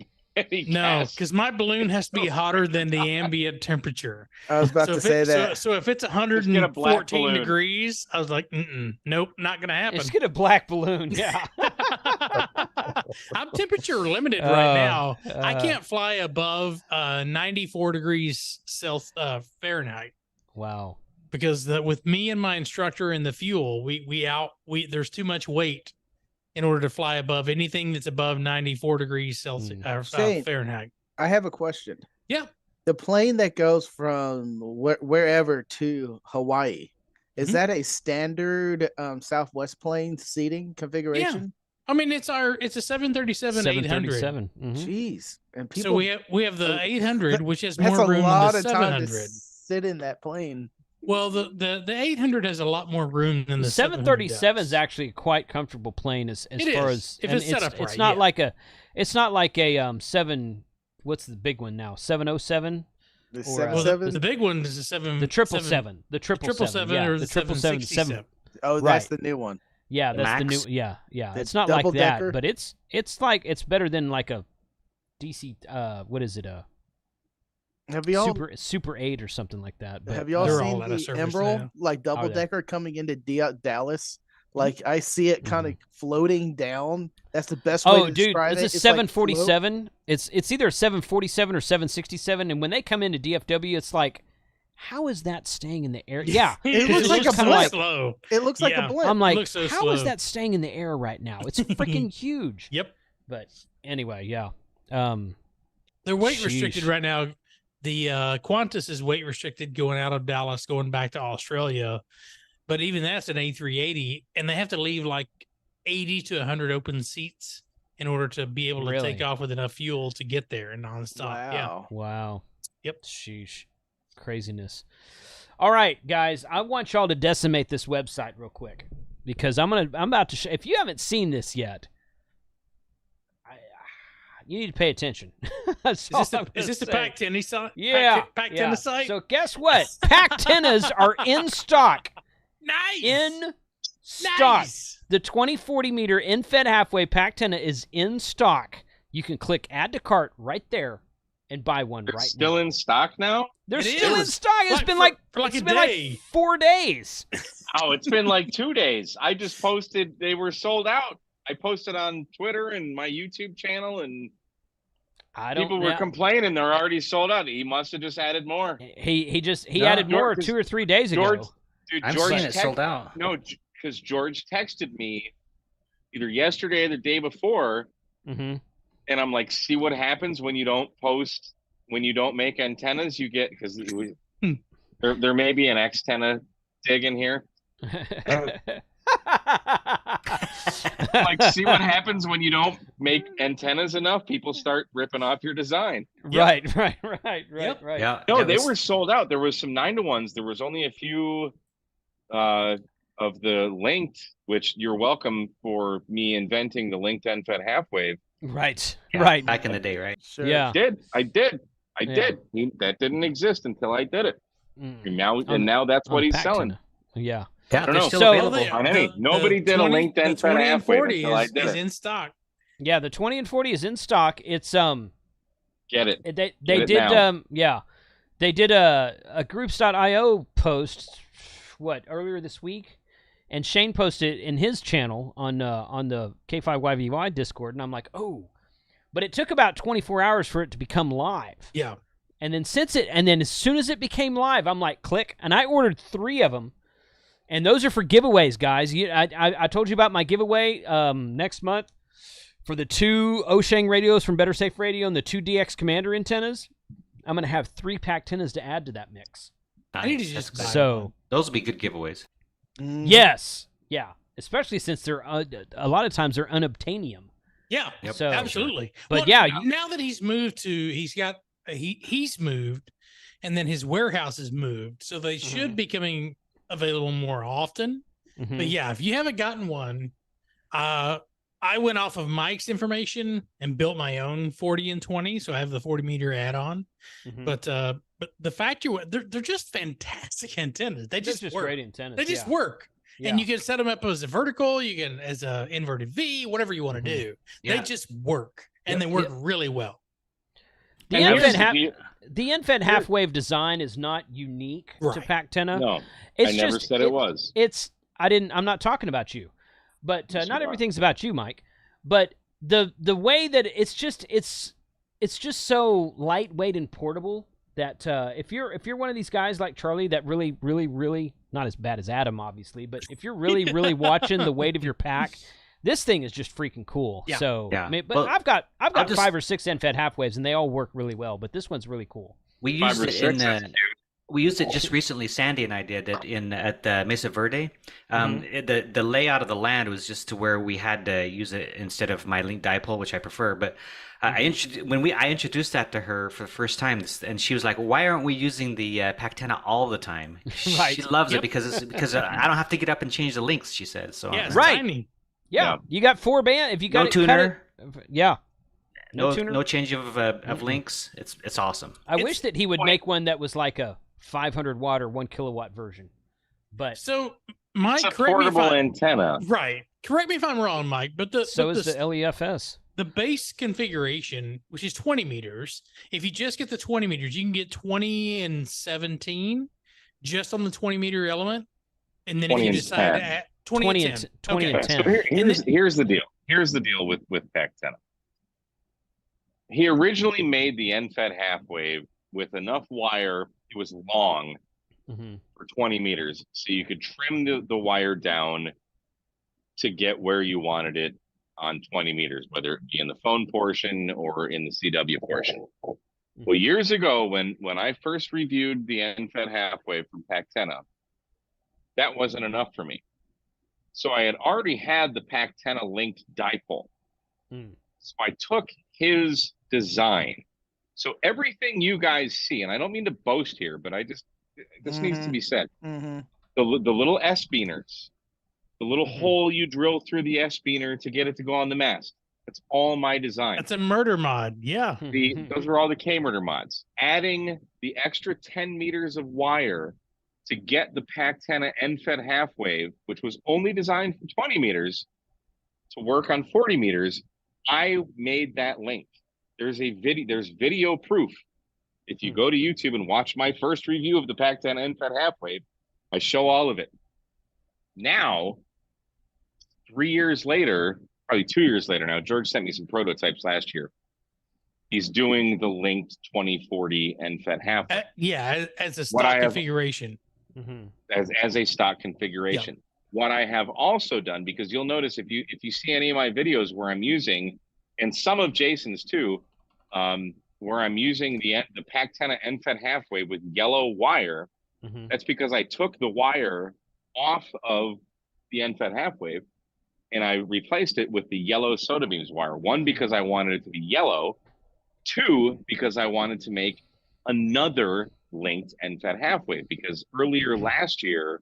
[SPEAKER 4] no, because my balloon has to be hotter than the ambient temperature.
[SPEAKER 2] I was about to say that.
[SPEAKER 4] So if it's 114 degrees, I was like, nope, not gonna happen.
[SPEAKER 1] Just get a black balloon. Yeah.
[SPEAKER 4] I'm temperature limited right now. I can't fly above 94 degrees Fahrenheit.
[SPEAKER 1] Wow.
[SPEAKER 4] Because with me and my instructor and the fuel, there's too much weight in order to fly above anything that's above 94 degrees Fahrenheit.
[SPEAKER 2] I have a question.
[SPEAKER 4] Yeah.
[SPEAKER 2] The plane that goes from wherever to Hawaii, is that a standard Southwest plane seating configuration?
[SPEAKER 4] Yeah. I mean, it's a 737-800.
[SPEAKER 1] 737.
[SPEAKER 2] Jeez. And people,
[SPEAKER 4] so we have the 800, which has
[SPEAKER 2] that's
[SPEAKER 4] more room
[SPEAKER 2] a lot
[SPEAKER 4] than the
[SPEAKER 2] of time
[SPEAKER 4] 700.
[SPEAKER 2] to sit in that plane.
[SPEAKER 4] Well, the 800 has a lot more room than the
[SPEAKER 1] 737 is actually a quite comfortable plane as far as
[SPEAKER 4] if it's set up right.
[SPEAKER 1] It's not like a 7. What's the big one now? 707.
[SPEAKER 2] The 77.
[SPEAKER 4] The big one is the 7.
[SPEAKER 1] The 777. The 777. Yeah,
[SPEAKER 4] or
[SPEAKER 1] the
[SPEAKER 4] 777.
[SPEAKER 2] Oh, that's the new one.
[SPEAKER 1] Yeah, that's the new. Yeah.
[SPEAKER 2] The
[SPEAKER 1] it's not like that,
[SPEAKER 2] double-decker?
[SPEAKER 1] but it's better than like a DC. What is it?
[SPEAKER 2] Have y'all
[SPEAKER 1] Super 8 or something like that. But
[SPEAKER 2] have y'all
[SPEAKER 4] they're
[SPEAKER 2] seen
[SPEAKER 4] all out of
[SPEAKER 2] the
[SPEAKER 4] service
[SPEAKER 2] Emerald
[SPEAKER 4] now.
[SPEAKER 2] like double decker coming into Dallas? Like I see it kind of floating down. That's the best way to describe it.
[SPEAKER 1] It's a 747. It's either a 747 or 767, and when they come into DFW, it's like, how is that staying in the air? Yeah,
[SPEAKER 2] it looks like a
[SPEAKER 4] blimp.
[SPEAKER 2] blimp. It looks like a blimp.
[SPEAKER 1] I'm like,
[SPEAKER 4] so
[SPEAKER 1] how is
[SPEAKER 4] slow.
[SPEAKER 1] that staying in the air right now? It's freaking huge.
[SPEAKER 4] Yep.
[SPEAKER 1] But anyway, yeah.
[SPEAKER 4] They're weight restricted right now. The Qantas is weight restricted going out of Dallas, going back to Australia. But even that's an A380, and they have to leave like 80 to 100 open seats in order to be able to take off with enough fuel to get there and nonstop.
[SPEAKER 2] Wow.
[SPEAKER 4] Yeah.
[SPEAKER 1] Wow.
[SPEAKER 4] Yep.
[SPEAKER 1] Sheesh. Craziness. All right, guys, I want y'all to decimate this website real quick because I'm about to if you haven't seen this yet, you need to pay attention.
[SPEAKER 4] Is this the PackTenna site?
[SPEAKER 1] Yeah.
[SPEAKER 4] PackTenna site?
[SPEAKER 1] So guess what? PackTennas are in stock.
[SPEAKER 4] Nice.
[SPEAKER 1] In stock.
[SPEAKER 4] Nice.
[SPEAKER 1] The 20-40 meter in-fed halfway PackTenna is in stock. You can click add to cart right there and buy one right now.
[SPEAKER 3] Still in stock now?
[SPEAKER 1] They're still in stock. It's been like
[SPEAKER 4] a day.
[SPEAKER 1] like 4 days.
[SPEAKER 3] Oh, it's been like 2 days. I just posted they were sold out. I posted on Twitter and my YouTube channel, and people were complaining they're already sold out. He must have just added more.
[SPEAKER 1] He added more 2 or 3 days ago.
[SPEAKER 5] I'm seeing it sold out.
[SPEAKER 3] No, because George texted me either yesterday or the day before, and I'm like, see what happens when you don't post, when you don't make antennas. You get because there may be an X-tenna dig in here. Like, see what happens when you don't make antennas enough. People start ripping off your design.
[SPEAKER 1] Right.
[SPEAKER 3] Yeah. No, they were sold out. There was some 9-to-1s. There was only a few of the linked, which you're welcome for me inventing the linked end-fed half-wave.
[SPEAKER 1] Right.
[SPEAKER 5] Back in the day, right?
[SPEAKER 2] Sure.
[SPEAKER 1] Yeah.
[SPEAKER 3] I did. That didn't exist until I did it. And now that's what he's selling.
[SPEAKER 1] Yeah.
[SPEAKER 3] I don't know.
[SPEAKER 5] Still available
[SPEAKER 3] on any. Nobody did a linked end-fed half-wave until I did
[SPEAKER 4] is
[SPEAKER 3] it.
[SPEAKER 4] in stock.
[SPEAKER 1] Yeah, the 20 and 40 is in stock. It's
[SPEAKER 3] Get it.
[SPEAKER 1] They did they did a groups.io post earlier this week, and Shane posted it in his channel on the K5YVY Discord, and I'm like, oh, but it took about 24 hours for it to become live.
[SPEAKER 4] Yeah,
[SPEAKER 1] and then as soon as it became live, I'm like, click, and I ordered 3 of them, and those are for giveaways, guys. I told you about my giveaway next month for the 2 Oshang radios from Better Safe Radio and the 2 DX Commander antennas. I'm gonna have 3 PackTennas to add to that mix.
[SPEAKER 4] I need to just
[SPEAKER 5] those would be good giveaways.
[SPEAKER 1] Yes, yeah, especially since they're a lot of times they're unobtainium.
[SPEAKER 4] Yeah,
[SPEAKER 1] so,
[SPEAKER 4] absolutely.
[SPEAKER 1] But
[SPEAKER 4] now that he's moved he's moved, and then his warehouse is moved, so they should be coming available more often. But yeah, if you haven't gotten one, I went off of Mike's information and built my own 40 and 20, so I have the 40 meter add-on. But the factory, they're just fantastic antennas. They just work.
[SPEAKER 1] Great antennas.
[SPEAKER 4] They just work. Yeah. And you can set them up as a vertical, you can as a inverted V, whatever you want to do. They just work, and they work really well.
[SPEAKER 1] The InFed half-wave design is not unique to PackTenna.
[SPEAKER 3] No, I never said it was.
[SPEAKER 1] I'm not talking about you, but not everything's about you, Mike. But the way that it's just so lightweight and portable that if you're one of these guys like Charlie that really not as bad as Adam obviously, but if you're really watching the weight of your pack, this thing is just freaking cool.
[SPEAKER 5] Yeah.
[SPEAKER 1] So,
[SPEAKER 5] yeah.
[SPEAKER 1] I mean, but I've got 5 or 6 end-fed half waves, and they all work really well. But this one's really cool.
[SPEAKER 5] We used it just recently. Sandy and I did it at the Mesa Verde. The layout of the land was just to where we had to use it instead of my link dipole, which I prefer. But I introduced that to her for the first time, and she was like, "Why aren't we using the PackTenna all the time?"
[SPEAKER 1] Right.
[SPEAKER 5] She loves it because I don't have to get up and change the links. She said so.
[SPEAKER 4] Yeah, it's
[SPEAKER 1] right.
[SPEAKER 4] tiny.
[SPEAKER 1] Yeah, you got 4 band. If you got
[SPEAKER 5] no tuner.
[SPEAKER 1] Yeah.
[SPEAKER 5] No
[SPEAKER 1] tuner.
[SPEAKER 5] No change of links. It's awesome.
[SPEAKER 1] I wish that he would make one that was like a 500 watt or 1 kilowatt version. But
[SPEAKER 4] so Mike,
[SPEAKER 3] it's a portable antenna.
[SPEAKER 4] Right. Correct me if I'm wrong, Mike. But the
[SPEAKER 1] LEFS.
[SPEAKER 4] The base configuration, which is 20 meters. If you just get the 20 meters, you can get 20 and 17 just on the 20 meter element. And then if you decide to add 20 and 10.
[SPEAKER 1] 20 and 10.
[SPEAKER 3] So here's the deal. Here's the deal with PackTenna. He originally made the end-fed half wave with enough wire. It was long for 20 meters, so you could trim the wire down to get where you wanted it on 20 meters, whether it be in the phone portion or in the CW portion. Well, years ago, when I first reviewed the end-fed half wave from PackTenna, that wasn't enough for me. So I had already had the PackTenna linked dipole. So I took his design. So everything you guys see, and I don't mean to boast here, but this needs to be said. The little S-beaners, the little hole you drill through the S-beaner to get it to go on the mast. That's all my design.
[SPEAKER 4] That's a murder mod. Yeah.
[SPEAKER 3] Those are all the K-murder mods. Adding the extra 10 meters of wire to get the PackTenna end-fed half wave, which was only designed for 20 meters, to work on 40 meters, I made that link. There's video proof. If you go to YouTube and watch my first review of the PackTenna end-fed half wave, I show all of it. Now, 3 years later, probably 2 years later now, George sent me some prototypes last year. He's doing the linked 2040 end-fed half wave.
[SPEAKER 4] As a stock configuration.
[SPEAKER 3] As a stock configuration. What I have also done, because you'll notice if you see any of my videos where I'm using, and some of Jason's too, where I'm using the PackTenna end-fed half wave with yellow wire, that's because I took the wire off of the end-fed half wave and I replaced it with the yellow soda beams wire. 1, because I wanted it to be yellow. 2, because I wanted to make another linked end-fed half wave, because earlier last year,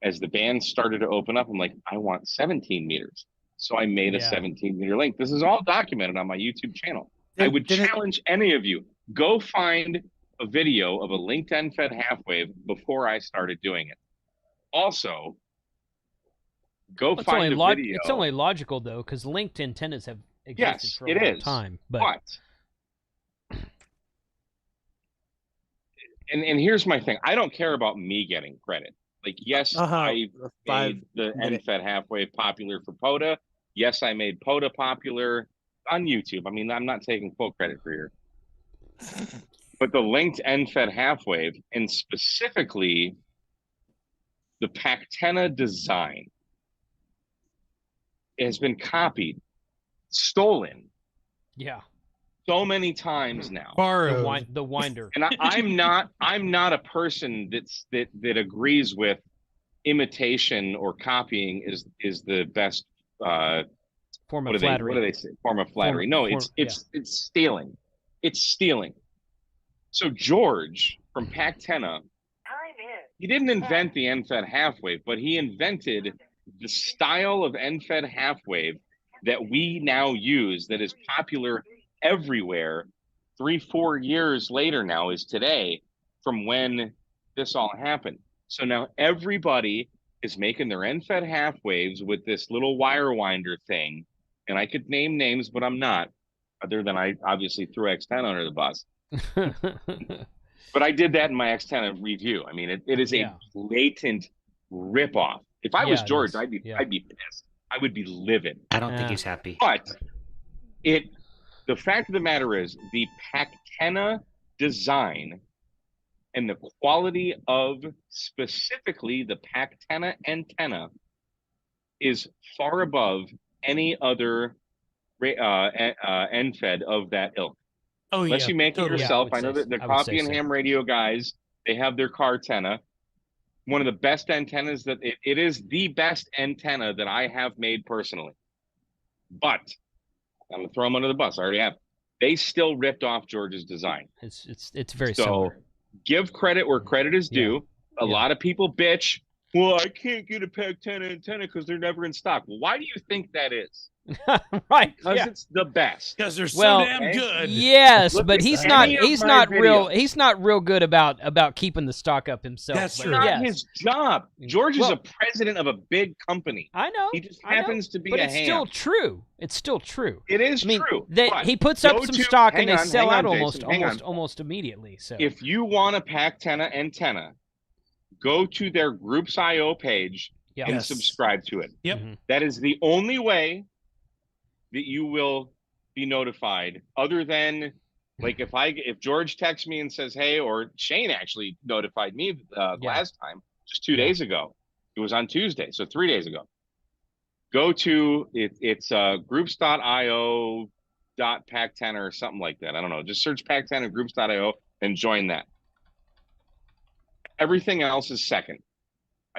[SPEAKER 3] as the band started to open up, I'm like, I want 17 meters. So I made a 17 meter link. This is all documented on my YouTube channel. I would challenge any of you, go find a video of a linked end-fed half wave before I started doing it. Also, find a video.
[SPEAKER 1] It's only logical though, because linked antennas have existed for a long time. But
[SPEAKER 3] and here's my thing. I don't care about me getting credit. Like, yes, I made the end-fed half wave popular for POTA. Yes, I made POTA popular on YouTube. I mean, I'm not taking full credit for here. But the linked end-fed half wave, and specifically the PackTenna design, has been copied, stolen.
[SPEAKER 1] Yeah.
[SPEAKER 3] So many times now.
[SPEAKER 1] Borrowed. The winder.
[SPEAKER 3] And I'm not a person that agrees with imitation or copying is the best
[SPEAKER 1] form of flattery.
[SPEAKER 3] What do they say? Form of flattery. It's stealing. It's stealing. So George from PackTenna, he didn't invent the end-fed half wave, but he invented the style of end-fed half wave that we now use, that is popular everywhere. 3-4 years later now is today from when this all happened. So now everybody is making their end-fed half waves with this little wire winder thing. And I could name names, but I'm not, other than I obviously threw X10 under the bus. But I did that in my X10 review. I mean, it is a blatant ripoff. If I was George, I'd be pissed. I would be livid.
[SPEAKER 5] I don't think he's happy.
[SPEAKER 3] But The fact of the matter is the PackTenna design and the quality of specifically the PackTenna antenna is far above any other NFED of that ilk.
[SPEAKER 4] Oh,
[SPEAKER 3] Unless you make it yourself. I know that the Coffee and Ham Radio guys, they have their Cartenna. One of the best antennas that it is the best antenna that I have made personally. But I'm gonna throw them under the bus. I already have. They still ripped off George's design.
[SPEAKER 1] It's very similar.
[SPEAKER 3] Give credit where credit is due. A lot of people bitch. Well, I can't get a PackTenna antenna because they're never in stock. Well, why do you think that is?
[SPEAKER 1] Right,
[SPEAKER 3] because it's the best.
[SPEAKER 4] Because they're so damn good.
[SPEAKER 1] Yes, but he's not real good about keeping the stock up himself.
[SPEAKER 4] That's true.
[SPEAKER 3] Not his job. George is a president of a big company.
[SPEAKER 1] I know.
[SPEAKER 3] He just happens to be
[SPEAKER 1] but
[SPEAKER 3] a
[SPEAKER 1] it's
[SPEAKER 3] ham.
[SPEAKER 1] Still true. It's still true.
[SPEAKER 3] It is true.
[SPEAKER 1] He puts up some stock and they sell out almost immediately. So
[SPEAKER 3] if you want a PackTenna antenna, go to their Groups IO page and subscribe to it.
[SPEAKER 4] Yep.
[SPEAKER 3] That is the only way that you will be notified, other than like if George texts me and says, hey, or Shane actually notified me last time, just 2 days ago. It was on Tuesday, so 3 days ago. Go to it's groups.io.PackTenna or something like that. I don't know. Just search PackTenna groups.io and join that. Everything else is second.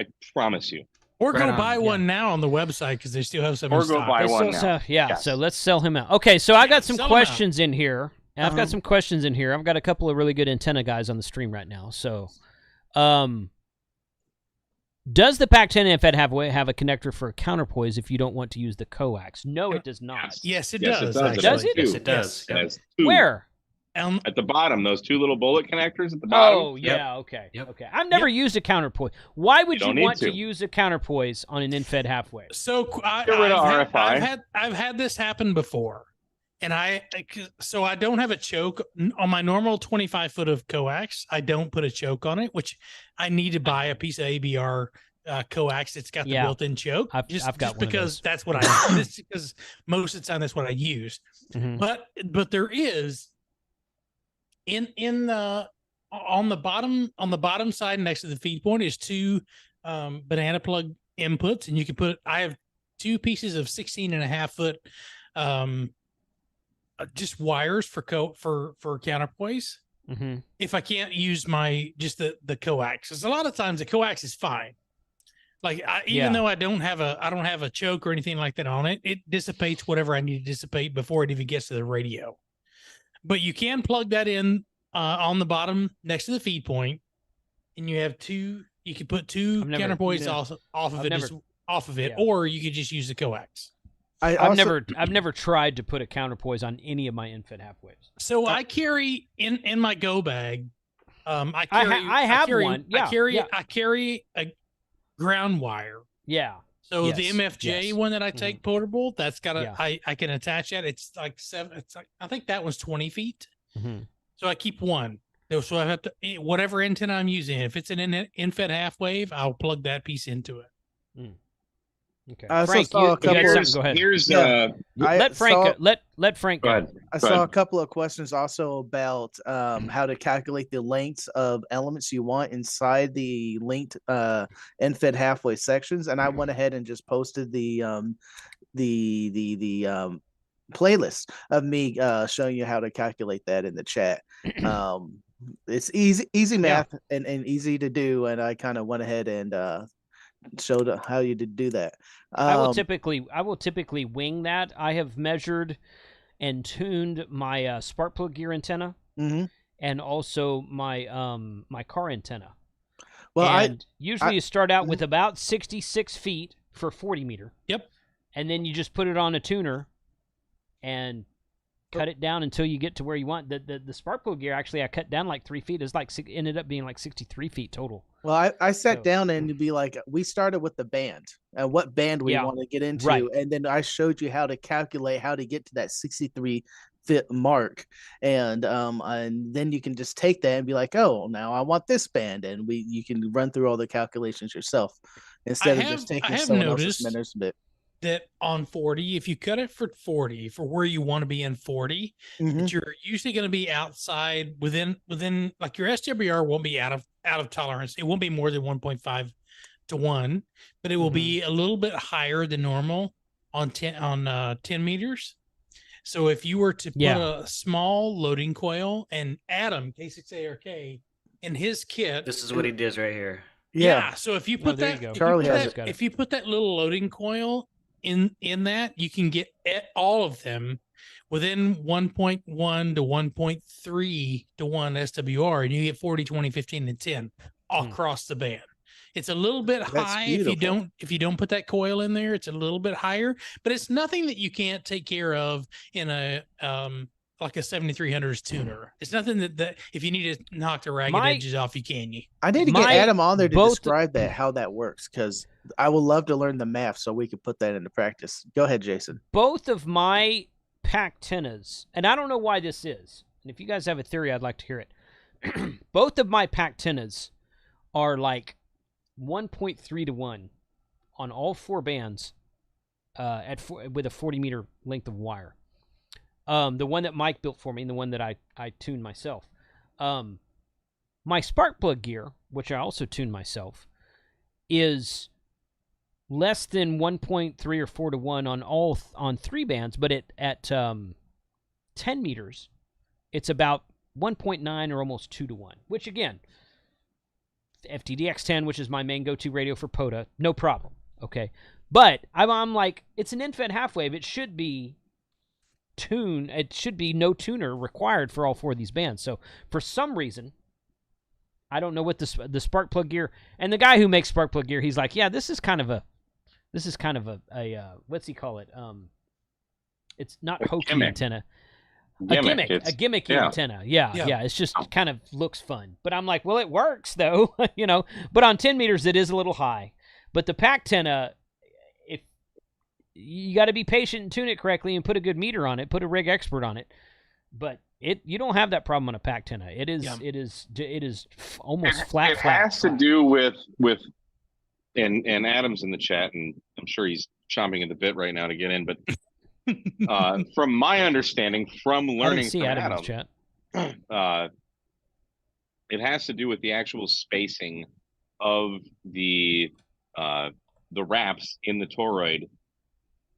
[SPEAKER 3] I promise you.
[SPEAKER 4] Or go buy one now on the website because they still have some in stock.
[SPEAKER 3] Or go buy one now.
[SPEAKER 1] So let's sell him out. Okay, so I got some questions in here. I've got some questions in here. I've got a couple of really good antenna guys on the stream right now. So, does the PackTenna NFED have a connector for a counterpoise if you don't want to use the coax? No, it does not.
[SPEAKER 4] Yes, it does.
[SPEAKER 1] Does it?
[SPEAKER 5] Yes, it does.
[SPEAKER 3] Yes.
[SPEAKER 1] Where?
[SPEAKER 3] At the bottom, those two little bullet connectors at the bottom.
[SPEAKER 1] Oh, yeah, okay. Okay. I've never used a counterpoise. Why would you want to use a counterpoise on an NFED half-wave?
[SPEAKER 4] So
[SPEAKER 3] get rid of RFI.
[SPEAKER 4] I've had this happen before. And so I don't have a choke on my normal 25 foot of coax. I don't put a choke on it, which I need to buy a piece of ABR coax. It's got the built-in choke.
[SPEAKER 1] I've got
[SPEAKER 4] just
[SPEAKER 1] one
[SPEAKER 4] because that's what because most of the time that's what I use. But there is on the bottom side next to the feed point is two banana plug inputs, and you can I have two pieces of 16.5 foot just wires for counterpoise. If I can't use the coax, because a lot of times the coax is fine. Like even though I don't have a choke or anything like that on it, it dissipates whatever I need to dissipate before it even gets to the radio. But you can plug that in on the bottom next to the feed point, and you have two. You can put two counterpoise off of it, or you could just use the coax.
[SPEAKER 1] I've never tried to put a counterpoise on any of my NFED half waves.
[SPEAKER 4] So I carry in my go bag. I carry a ground wire.
[SPEAKER 1] Yeah.
[SPEAKER 4] So the MFJ one that I take portable, that's got I can attach that. It's like 7. It's like I think that one's 20 feet. So I keep one. So I have to whatever antenna I'm using. If it's an NFED half wave, I'll plug that piece into it.
[SPEAKER 1] Okay,
[SPEAKER 2] Frank,
[SPEAKER 1] you got something. Go ahead.
[SPEAKER 3] Here's
[SPEAKER 1] let Frank go.
[SPEAKER 2] I saw a couple of questions also about how to calculate the lengths of elements you want inside the linked NFED halfway sections, and I went ahead and just posted the playlist of me showing you how to calculate that in the chat. It's easy math and easy to do, and I kind of went ahead and showed how you did do that.
[SPEAKER 1] I will typically wing that. I have measured and tuned my spark plug gear antenna and also my my car antenna. Well, and usually you start out with about 66 feet for 40 meter.
[SPEAKER 4] Yep.
[SPEAKER 1] And then you just put it on a tuner and cut it down until you get to where you want. The spark plug gear, actually, I cut down like 3 feet. It's like ended up being like 63 feet total.
[SPEAKER 2] Well, I sat down and to be like, we started with the band and what band we want to get into. Right. And then I showed you how to calculate how to get to that 63 foot mark. And then you can just take that and be like, oh, now I want this band. And you can run through all the calculations yourself instead of just taking someone else's measurement.
[SPEAKER 4] that on 40, if you cut it for 40 for where you want to be in 40, that you're usually going to be outside within like your SWR won't be out of tolerance. It won't be more than 1.5 to 1, but it will be a little bit higher than normal on 10 meters. So if you were to put a small loading coil, and Adam K6ARK in his kit,
[SPEAKER 5] this is what he does right here.
[SPEAKER 4] Yeah. So if you put
[SPEAKER 2] Charlie has it.
[SPEAKER 4] If you put that little loading coil in that, you can get all of them within 1.1 to 1.3 to 1 SWR, and you get 40, 20, 15, and 10 across the band. It's a little bit high if you don't put that coil in there. It's a little bit higher, but it's nothing that you can't take care of in a like a 7300's tuner. It's nothing that if you need to knock the ragged edges off, you can.
[SPEAKER 2] I need to get Adam on there to describe how that works, because I would love to learn the math so we could put that into practice. Go ahead, Jason.
[SPEAKER 1] Both of my PackTennas, and I don't know why this is, and if you guys have a theory, I'd like to hear it. Both of my PackTennas are like 1.3 to 1 on all 4 bands with a 40 meter length of wire. The one that Mike built for me and the one that I tuned myself. My spark plug gear, which I also tuned myself, is less than 1.3 or 4 to 1 on 3 bands, but at 10 meters, it's about 1.9 or almost 2 to 1, which again, FTDX10, which is my main go-to radio for POTA, no problem, okay? But I'm like, it's an end-fed half wave. It should be no tuner required for all 4 of these bands. So for some reason, I don't know what the spark plug gear, and the guy who makes spark plug gear, he's like, yeah, this is kind of a what's he call it? It's not hokey antenna. A gimmicky antenna. Yeah. It's just kind of looks fun. But I'm like, well, it works though, But on 10 meters, it is a little high. But the PackTenna, if you got to be patient and tune it correctly and put a good meter on it, put a rig expert on it. But you don't have that problem on a PackTenna. It is almost flat.
[SPEAKER 3] It has to do with and Adam's in the chat, and I'm sure he's chomping at the bit right now to get in, but. From my understanding, from learning from Adam, it has to do with the actual spacing of the wraps in the toroid,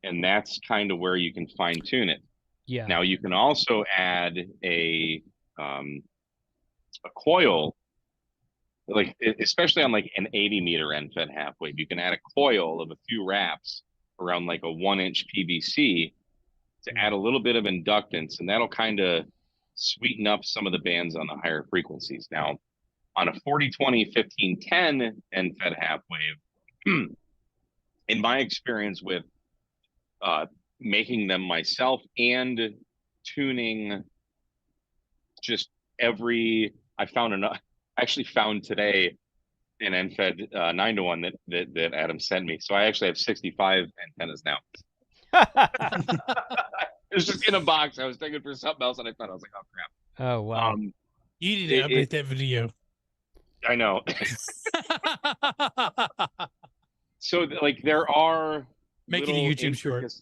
[SPEAKER 3] and that's kind of where you can fine tune it.
[SPEAKER 1] Yeah.
[SPEAKER 3] Now you can also add a coil, like especially on like an 80 meter end fed half wave, you can add a coil of a few wraps around like a 1-inch PVC to add a little bit of inductance, and that'll kind of sweeten up some of the bands on the higher frequencies. Now, on a 40-20, 15-10 end fed half wave, in my experience with making them myself and tuning just I actually found today an end fed 9-to-1 that Adam sent me. So I actually have 65 antennas now. It was just in a box. I was thinking for something else, and I thought, I was like, oh crap.
[SPEAKER 1] Oh wow.
[SPEAKER 4] You need to update that video.
[SPEAKER 3] I know. So like there are
[SPEAKER 4] making a YouTube short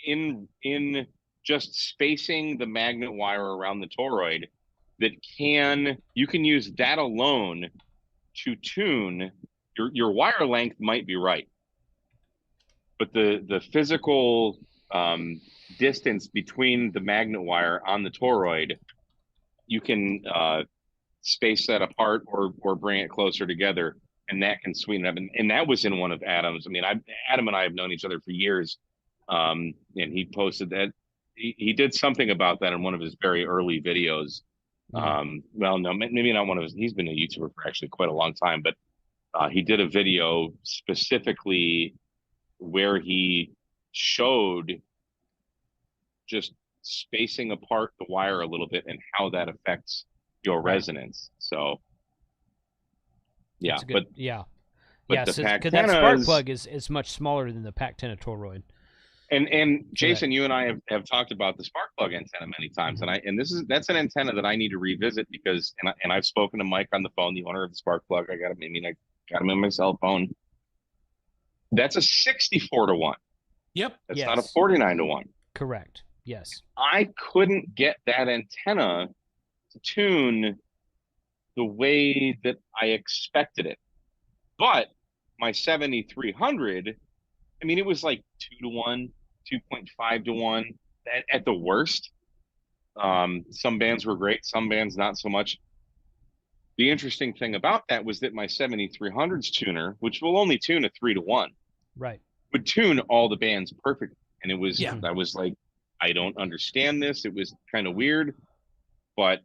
[SPEAKER 3] in just spacing the magnet wire around the toroid that you can use that alone to tune your wire length. Might be right, but the physical distance between the magnet wire on the toroid, you can space that apart or bring it closer together, and that can sweeten it up. And that was in one of Adam's. I mean, Adam and I have known each other for years, and he posted that he did something about that in one of his very early videos. Well, no, maybe not one of his. He's been a YouTuber for actually quite a long time, but he did a video specifically where he showed just spacing apart the wire a little bit and how that affects your resonance. So yeah, but
[SPEAKER 1] because that spark plug is much smaller than the PackTenna toroid.
[SPEAKER 3] And Jason, you and I have talked about the spark plug antenna many times, and that's an antenna that I need to revisit because I've spoken to Mike on the phone, the owner of the spark plug. I got him in my cell phone. That's a 64 to 1.
[SPEAKER 4] Yep.
[SPEAKER 3] That's not a 49 to 1.
[SPEAKER 1] Correct. Yes.
[SPEAKER 3] I couldn't get that antenna to tune the way that I expected it. But my 7300, I mean, it was like 2 to 1, 2.5 to 1 at the worst. Some bands were great, some bands not so much. The interesting thing about that was that my 7300's tuner, which will only tune a 3 to 1,
[SPEAKER 1] right,
[SPEAKER 3] would tune all the bands perfectly. And it was, I was like, I don't understand this. It was kind of weird, but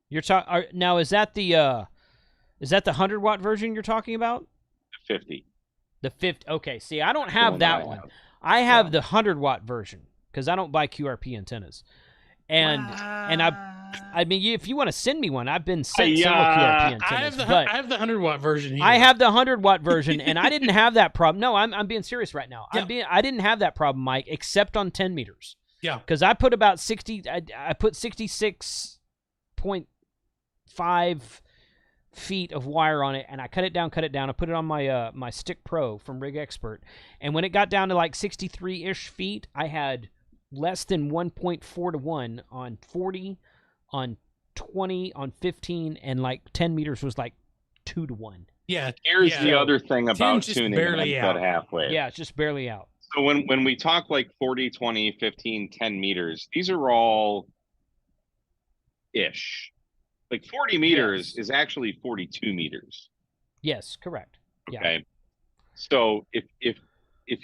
[SPEAKER 1] you're talking now. Is that the 100-watt version you're talking about?
[SPEAKER 3] The 50.
[SPEAKER 1] The 50. Okay. See, I don't have that one. I have the 100-watt version because I don't buy QRP antennas. And I mean, if you want to send me one, I've been sent several QRP antennas.
[SPEAKER 4] I have the 100-watt version here.
[SPEAKER 1] I have the 100-watt version, and I didn't have that problem. No, I'm being serious right now.
[SPEAKER 4] Yeah.
[SPEAKER 1] I didn't have that problem, Mike, except on 10 meters.
[SPEAKER 4] Yeah.
[SPEAKER 1] Because I put about 60. I put 66.5 feet of wire on it, and I cut it down. I put it on my my Stick Pro from Rig Expert, and when it got down to like 63-ish feet, I had less than 1.4 to 1 on 40, on 20, on 15, and like 10 meters was like 2 to 1.
[SPEAKER 4] Yeah.
[SPEAKER 3] Here's the other thing about tuning
[SPEAKER 4] barely
[SPEAKER 3] out
[SPEAKER 4] out.
[SPEAKER 3] halfway.
[SPEAKER 1] Yeah, it's just barely out.
[SPEAKER 3] So when we talk like 40, 20, 15, 10 meters, these are all ish. Like 40 meters is actually 42 meters.
[SPEAKER 1] Yes, correct. Yeah.
[SPEAKER 3] Okay. So if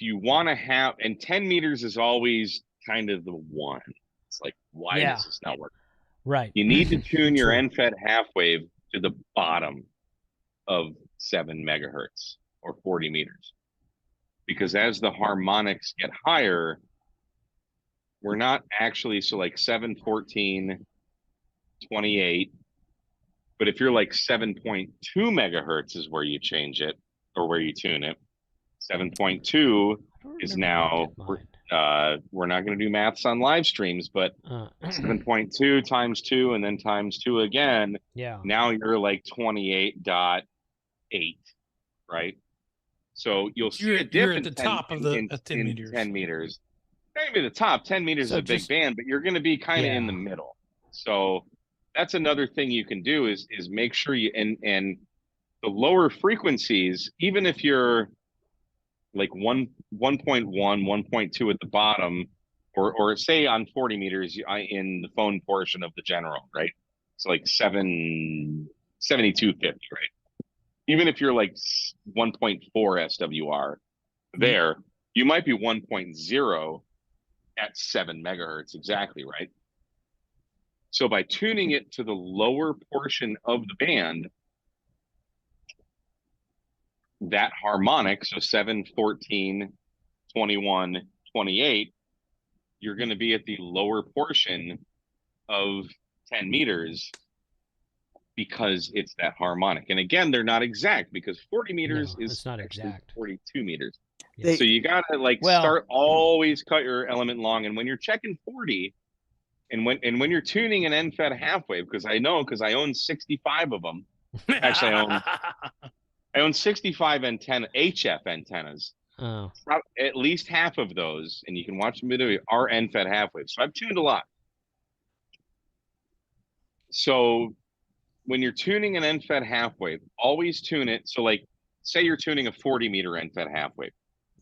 [SPEAKER 3] you want to have, and 10 meters is always kind of the one. It's like, why does this not work?
[SPEAKER 1] Right.
[SPEAKER 3] You need to tune your end-fed half wave to the bottom of 7 megahertz or 40 meters. Because as the harmonics get higher, we're not actually, so like 7, 14, 28, but if you're like 7.2 megahertz is where you change it or where you tune it. 7.2 is now, we're not going to do maths on live streams, but 7.2 times 2 and then times 2 again.
[SPEAKER 1] Yeah.
[SPEAKER 3] Now you're like 28.8, right? So you'll see a
[SPEAKER 4] You're at
[SPEAKER 3] difference
[SPEAKER 4] the top of 10 meters.
[SPEAKER 3] 10 meters. Maybe the top 10 meters is a big band, but you're going to be kind of in the middle. So that's another thing you can do is make sure you, and the lower frequencies, even if you're like 1.1, 1.2 at the bottom, or say on 40 meters in the phone portion of the general, right? It's like 7250, right? Even if you're like 1.4 SWR there, you might be 1.0 at 7 megahertz exactly, right? So by tuning it to the lower portion of the band, that harmonic, so 7, 14, 21, 28, you're going to be at the lower portion of 10 meters because it's that harmonic. And again, they're not exact because 40 meters is
[SPEAKER 1] not exact.
[SPEAKER 3] 42 meters.
[SPEAKER 1] Yeah.
[SPEAKER 3] So you got to start always cut your element long. And when you're checking 40, and when you're tuning an end-fed half wave, because I own 65 of them. Actually, I own 65 HF antennas.
[SPEAKER 1] Oh.
[SPEAKER 3] At least half of those, and you can watch the video, are end-fed half waves. So I've tuned a lot. So when you're tuning an end-fed half wave, always tune it. So like, say you're tuning a 40 meter end-fed half wave.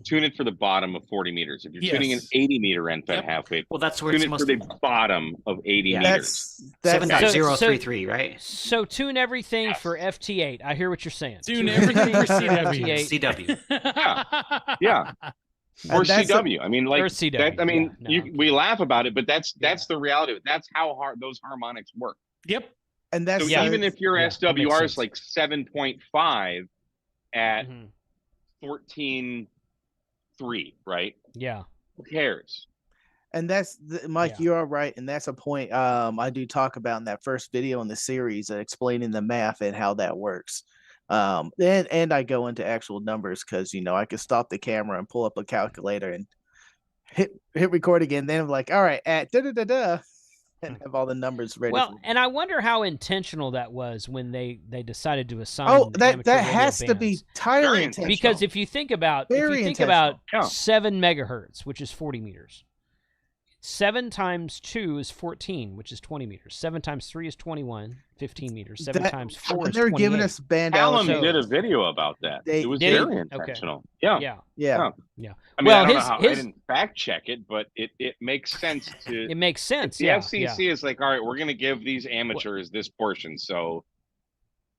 [SPEAKER 3] Tune it for the bottom of 40 meters. If you're tuning an 80 meter end-fed half wave,
[SPEAKER 5] well, that's where
[SPEAKER 3] tune
[SPEAKER 5] it's
[SPEAKER 3] it for the bottom of 80 meters.
[SPEAKER 5] That's 7.033, right?
[SPEAKER 1] So tune everything for FT8. I hear what you're saying.
[SPEAKER 4] Tune everything for CW.
[SPEAKER 5] CW.
[SPEAKER 3] Yeah. Or CW. I mean, like,
[SPEAKER 1] or CW.
[SPEAKER 3] That, I mean, we laugh about it, but that's the reality of it. That's how hard those harmonics work.
[SPEAKER 4] Yep.
[SPEAKER 2] And that's
[SPEAKER 3] so even if your SWR is like 7.5 at 14.3, right?
[SPEAKER 1] Yeah.
[SPEAKER 3] Who cares?
[SPEAKER 2] And that's Mike, you're right, and that's a point I do talk about in that first video in the series, explaining the math and how that works. And I go into actual numbers because I could stop the camera and pull up a calculator and hit record again. Then I'm like, all right, at and have all the numbers ready.
[SPEAKER 1] Well, and I wonder how intentional that was when they decided to assign.
[SPEAKER 2] That has to be entirely intentional.
[SPEAKER 1] Because if you think about 7 megahertz, which is 40 meters. 7 times 2 is 14, which is 20 meters. 7 times 3 is 21, 15 meters. 7 times 4 is 28.
[SPEAKER 2] They're giving us band
[SPEAKER 3] Callum did a video about that. It was very intentional. Okay.
[SPEAKER 1] Yeah.
[SPEAKER 3] I mean, I don't know how, I didn't fact check it, but it makes sense to.
[SPEAKER 1] It makes sense.
[SPEAKER 3] The FCC is like, all right, we're going to give these amateurs this portion. So.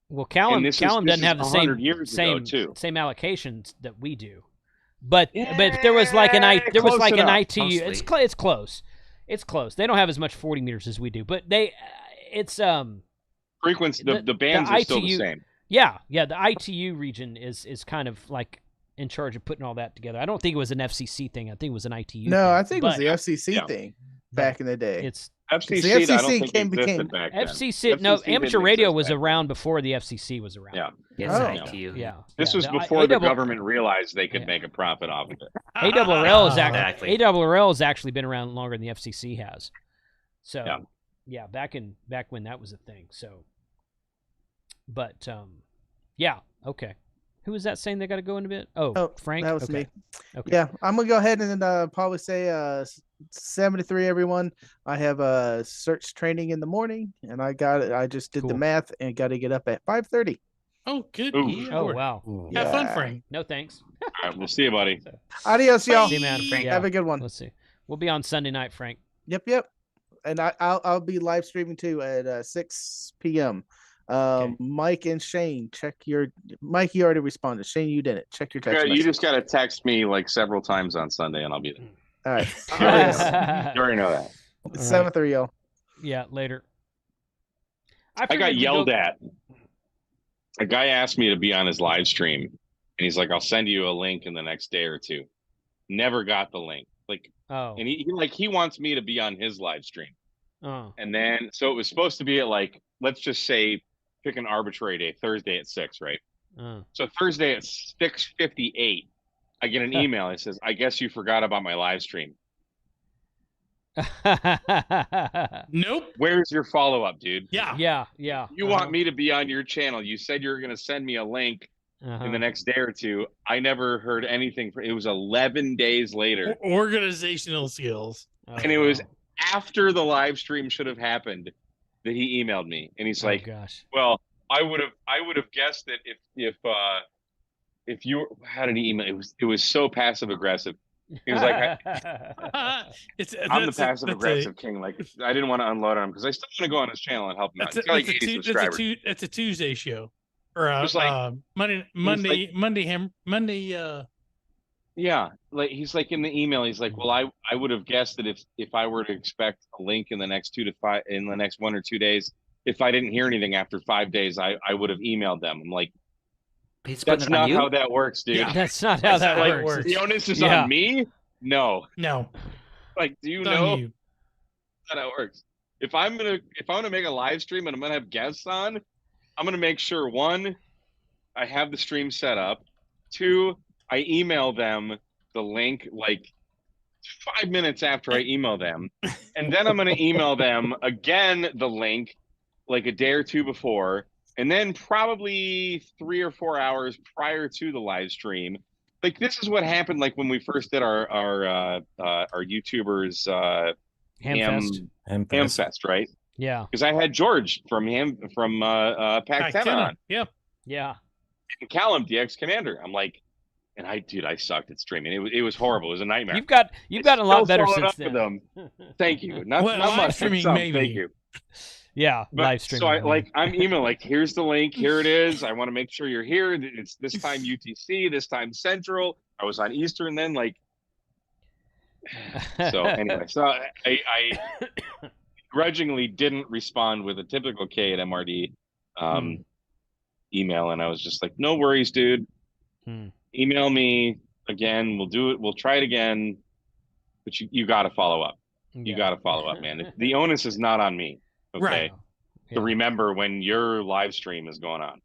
[SPEAKER 1] Well, Callum doesn't have the same allocations that we do. But there was like an ITU. It's close. It's close. They don't have as much 40 meters as we do, but
[SPEAKER 3] frequency. The bands are still the same.
[SPEAKER 1] Yeah. The ITU region is kind of like in charge of putting all that together. I don't think it was an FCC thing. I think it was an ITU.
[SPEAKER 2] No, I think it was the FCC thing back in the day.
[SPEAKER 1] It's
[SPEAKER 3] FCC.
[SPEAKER 2] The FCC
[SPEAKER 3] became back then.
[SPEAKER 1] FCC. No, amateur radio was around before the FCC was around.
[SPEAKER 5] Yeah. ITU.
[SPEAKER 1] Yeah.
[SPEAKER 3] This was before the government realized they could make a profit off of it.
[SPEAKER 1] ARRL has actually been around longer than the FCC has. So back when that was a thing. So, but okay. Who was that saying they got to go in a bit? Oh, Frank.
[SPEAKER 2] That was me. Okay. Yeah, I'm gonna go ahead and probably say 73. Everyone, I have a search training in the morning, and I just did the math and got to get up at 5:30.
[SPEAKER 4] Oh, good.
[SPEAKER 1] Oh, wow.
[SPEAKER 4] Have fun, Frank.
[SPEAKER 1] No thanks.
[SPEAKER 3] All right, we'll see you, buddy.
[SPEAKER 2] Adios, y'all.
[SPEAKER 1] See you, man, Frank.
[SPEAKER 2] Have a good one.
[SPEAKER 1] Let's see. We'll be on Sunday night, Frank.
[SPEAKER 2] Yep. And I'll be live streaming too at 6 p.m. Mike and Shane, Mike, you already responded. Shane, you didn't. Check your text.
[SPEAKER 3] You just got to text me like several times on Sunday, and I'll be there.
[SPEAKER 2] All right.
[SPEAKER 3] You already know that.
[SPEAKER 2] 7-3, y'all.
[SPEAKER 1] Yeah, later.
[SPEAKER 3] I got yelled at. A guy asked me to be on his live stream, and he's like, "I'll send you a link in the next day or two." Never got the link. And he wants me to be on his live stream.
[SPEAKER 1] Oh.
[SPEAKER 3] And then so it was supposed to be at let's just say pick an arbitrary day, Thursday at 6, right? So Thursday at 6:58, I get an email. It says, "I guess you forgot about my live stream."
[SPEAKER 4] Nope.
[SPEAKER 3] Where's your follow-up, dude?
[SPEAKER 1] Yeah.
[SPEAKER 3] You want me to be on your channel. You said you were going to send me a link in the next day or two. I never heard anything. It was 11 days later.
[SPEAKER 4] Organizational skills.
[SPEAKER 3] And it was after the live stream should have happened that he emailed me. And he's like,
[SPEAKER 1] gosh.
[SPEAKER 3] Well, I would have guessed that if you, how did he email? It was so passive aggressive. He was like, I'm the passive aggressive king. Like, I didn't want to unload on him because I still want to go on his channel and help him out.
[SPEAKER 4] It's a Tuesday show or Monday.
[SPEAKER 3] Yeah, like he's like in the email. He's like, well, I would have guessed that if I were to expect a link in the next 1 or 2 days, if I didn't hear anything after 5 days, I would have emailed them. I'm like, that's not how that works, dude.
[SPEAKER 1] Yeah, that's not how that works.
[SPEAKER 3] The onus is on me? No. Like, do you know how that works? If I'm gonna make a live stream and I'm gonna have guests on, I'm gonna make sure 1, I have the stream set up. 2, I email them the link like 5 minutes after I email them, and then I'm gonna email them again the link like a day or two before. And then probably 3 or 4 hours prior to the live stream, like this is what happened. Like when we first did our YouTubers Hamfest, right?
[SPEAKER 1] Yeah.
[SPEAKER 3] Because I had George from PackTenna on.
[SPEAKER 1] Yeah.
[SPEAKER 3] And Callum, the ex-commander. I'm like, and I sucked at streaming. It was horrible. It was a nightmare.
[SPEAKER 1] You've gotten a lot better since then.
[SPEAKER 3] Thank you. Not much. Thank you.
[SPEAKER 1] Yeah, live streaming.
[SPEAKER 3] So I'm emailing like, here's the link, here it is. I want to make sure you're here. It's this time UTC, this time Central. I was on Eastern then, like. So anyway, I grudgingly didn't respond with a typical K at MRD email, and I was just like, no worries, dude. Email me again. We'll do it. We'll try it again. But you got to follow up. You got to follow up, man. The onus is not on me. Okay.
[SPEAKER 4] Right.
[SPEAKER 3] To remember when your live stream is going on.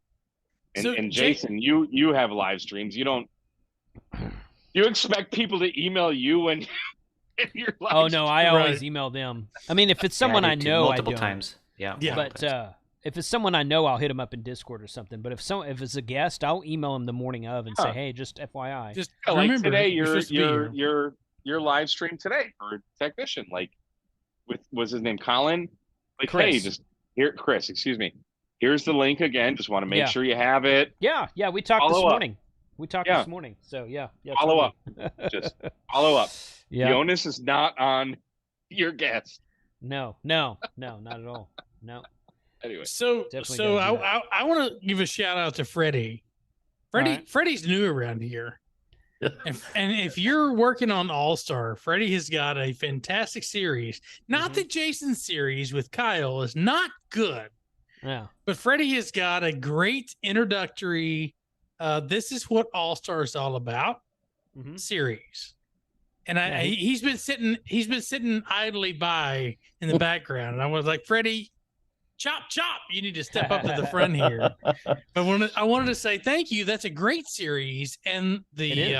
[SPEAKER 3] And Jason, you have live streams. You expect people to email you when
[SPEAKER 1] Oh no, I always email them. I mean, if it's someone I know,
[SPEAKER 5] multiple
[SPEAKER 1] I don't.
[SPEAKER 5] times. Yeah.
[SPEAKER 1] But if it's someone I know, I'll hit them up in Discord or something. But if it's a guest, I'll email them the morning of and say, hey, just FYI.
[SPEAKER 4] Just
[SPEAKER 3] like
[SPEAKER 4] remember,
[SPEAKER 3] today, your live stream today for technician, like was his name Colin? Like,
[SPEAKER 1] Chris.
[SPEAKER 3] hey, just here, Chris. Excuse me. Here's the link again. Just want to make sure you have it.
[SPEAKER 1] Yeah. We talked this morning. This morning. So yeah.
[SPEAKER 3] Follow up. Just follow up.
[SPEAKER 1] Yeah.
[SPEAKER 3] The onus is not on your guest.
[SPEAKER 1] No, not at all. No.
[SPEAKER 3] Anyway,
[SPEAKER 4] so I want to give a shout out to Freddie. Freddie's new around here. and if you're working on All-Star, Freddie has got a fantastic series. Not that Jason's series with Kyle is not good.
[SPEAKER 1] Yeah. But
[SPEAKER 4] Freddie has got a great introductory this is what All-Star is all about series. And he's been sitting idly by in the background. And I was like, Freddie, chop, you need to step up to the front here. But I wanted to say thank you. That's a great series. And the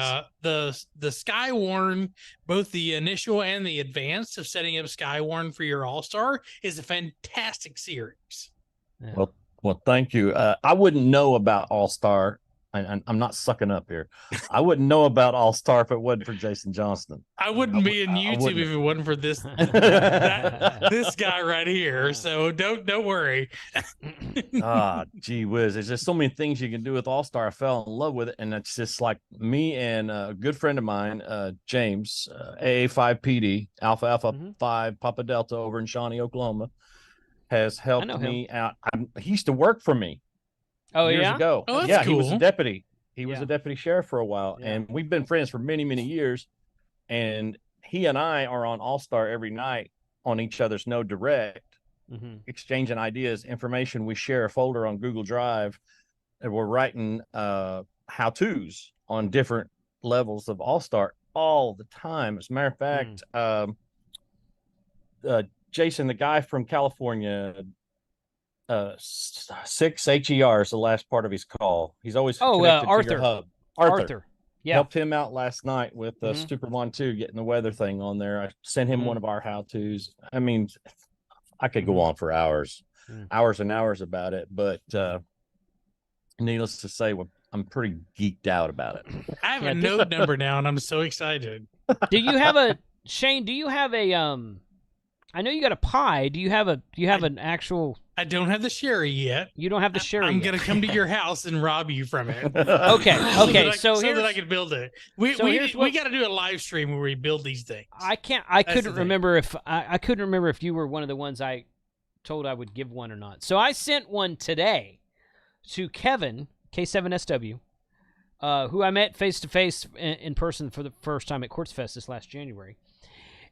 [SPEAKER 4] Skywarn, both the initial and the advanced of setting up Skywarn for your All-Star is a fantastic series.
[SPEAKER 6] Yeah. Well, thank you. I wouldn't know about All-Star. I'm not sucking up here. I wouldn't know about All-Star if it wasn't for Jason Johnston.
[SPEAKER 4] I wouldn't be in YouTube if it wasn't for this this guy right here. So don't worry.
[SPEAKER 6] Gee whiz. There's just so many things you can do with All-Star. I fell in love with it. And it's just like me and a good friend of mine, James, AA5PD, Alpha 5, Papa Delta over in Shawnee, Oklahoma, has helped me out. He used to work for me.
[SPEAKER 1] Oh,
[SPEAKER 6] years ago.
[SPEAKER 4] Oh, that's cool.
[SPEAKER 6] He was a deputy. He was a deputy sheriff for a while, and we've been friends for many, many years. And he and I are on All-Star every night on each other's Node Direct, exchanging ideas, information. We share a folder on Google Drive, and we're writing how-tos on different levels of All-Star all the time. As a matter of fact, Jason, the guy from California, 6 HER is the last part of his call. He's always connected to your hub. Arthur. Yeah. Helped him out last night with Superman 2 getting the weather thing on there. I sent him one of our how-tos. I mean, I could go on for hours and hours about it, but needless to say, I'm pretty geeked out about it.
[SPEAKER 4] I have a node number now, and I'm so excited.
[SPEAKER 1] Do you have a Shane? Do you have a I know you got a Pi. Do you have an actual?
[SPEAKER 4] I don't have the Sherry yet.
[SPEAKER 1] You don't have the Sherry.
[SPEAKER 4] I'm gonna come to your house and rob you from it.
[SPEAKER 1] Okay. So
[SPEAKER 4] that I can build it. We got to do a live stream where we build these things.
[SPEAKER 1] I couldn't remember if you were one of the ones I told I would give one or not. So I sent one today to Kevin K7SW, who I met face to face in person for the first time at Quartzfest this last January,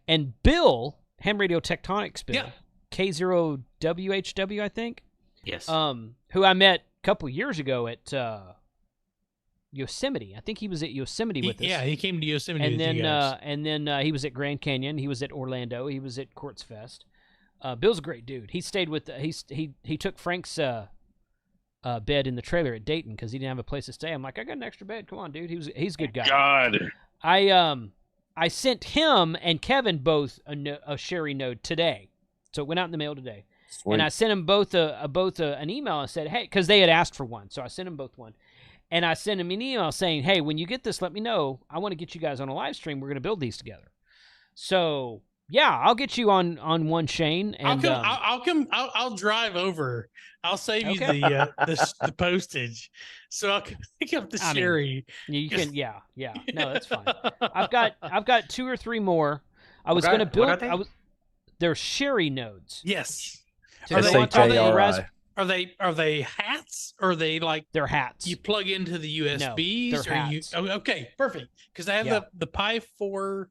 [SPEAKER 1] and Bill. Ham Radio Tectonics Bill, K0WHW, I think.
[SPEAKER 5] Yes.
[SPEAKER 1] Who I met a couple years ago at Yosemite. I think he was at Yosemite with us.
[SPEAKER 4] Yeah, he came to Yosemite.
[SPEAKER 1] And then he was at Grand Canyon. He was at Orlando. He was at Quartzfest. Bill's a great dude. He stayed with he took Frank's bed in the trailer at Dayton because he didn't have a place to stay. I'm like, I got an extra bed. Come on, dude. He's a good guy.
[SPEAKER 3] God.
[SPEAKER 1] I sent him and Kevin both a Sherry node today, so it went out in the mail today. Sweet. And I sent them both an email and said, hey, because they had asked for one, so I sent them both one, and I sent them an email saying, hey, when you get this, let me know. I want to get you guys on a live stream. We're going to build these together. So yeah, I'll get you on one, Shane. And
[SPEAKER 4] I'll drive over. I'll save you the postage. So I'll pick up the Sherry.
[SPEAKER 1] You can, yeah. No, that's fine. I've got 2 or 3 more. I was going to build.
[SPEAKER 5] What are they?
[SPEAKER 1] They're Sherry nodes.
[SPEAKER 4] Yes.
[SPEAKER 1] Are
[SPEAKER 4] they hats? Or are they like
[SPEAKER 1] they're hats?
[SPEAKER 4] You plug into the USBs.
[SPEAKER 1] No, they're hats.
[SPEAKER 4] Okay, perfect. Because I have the Pi 4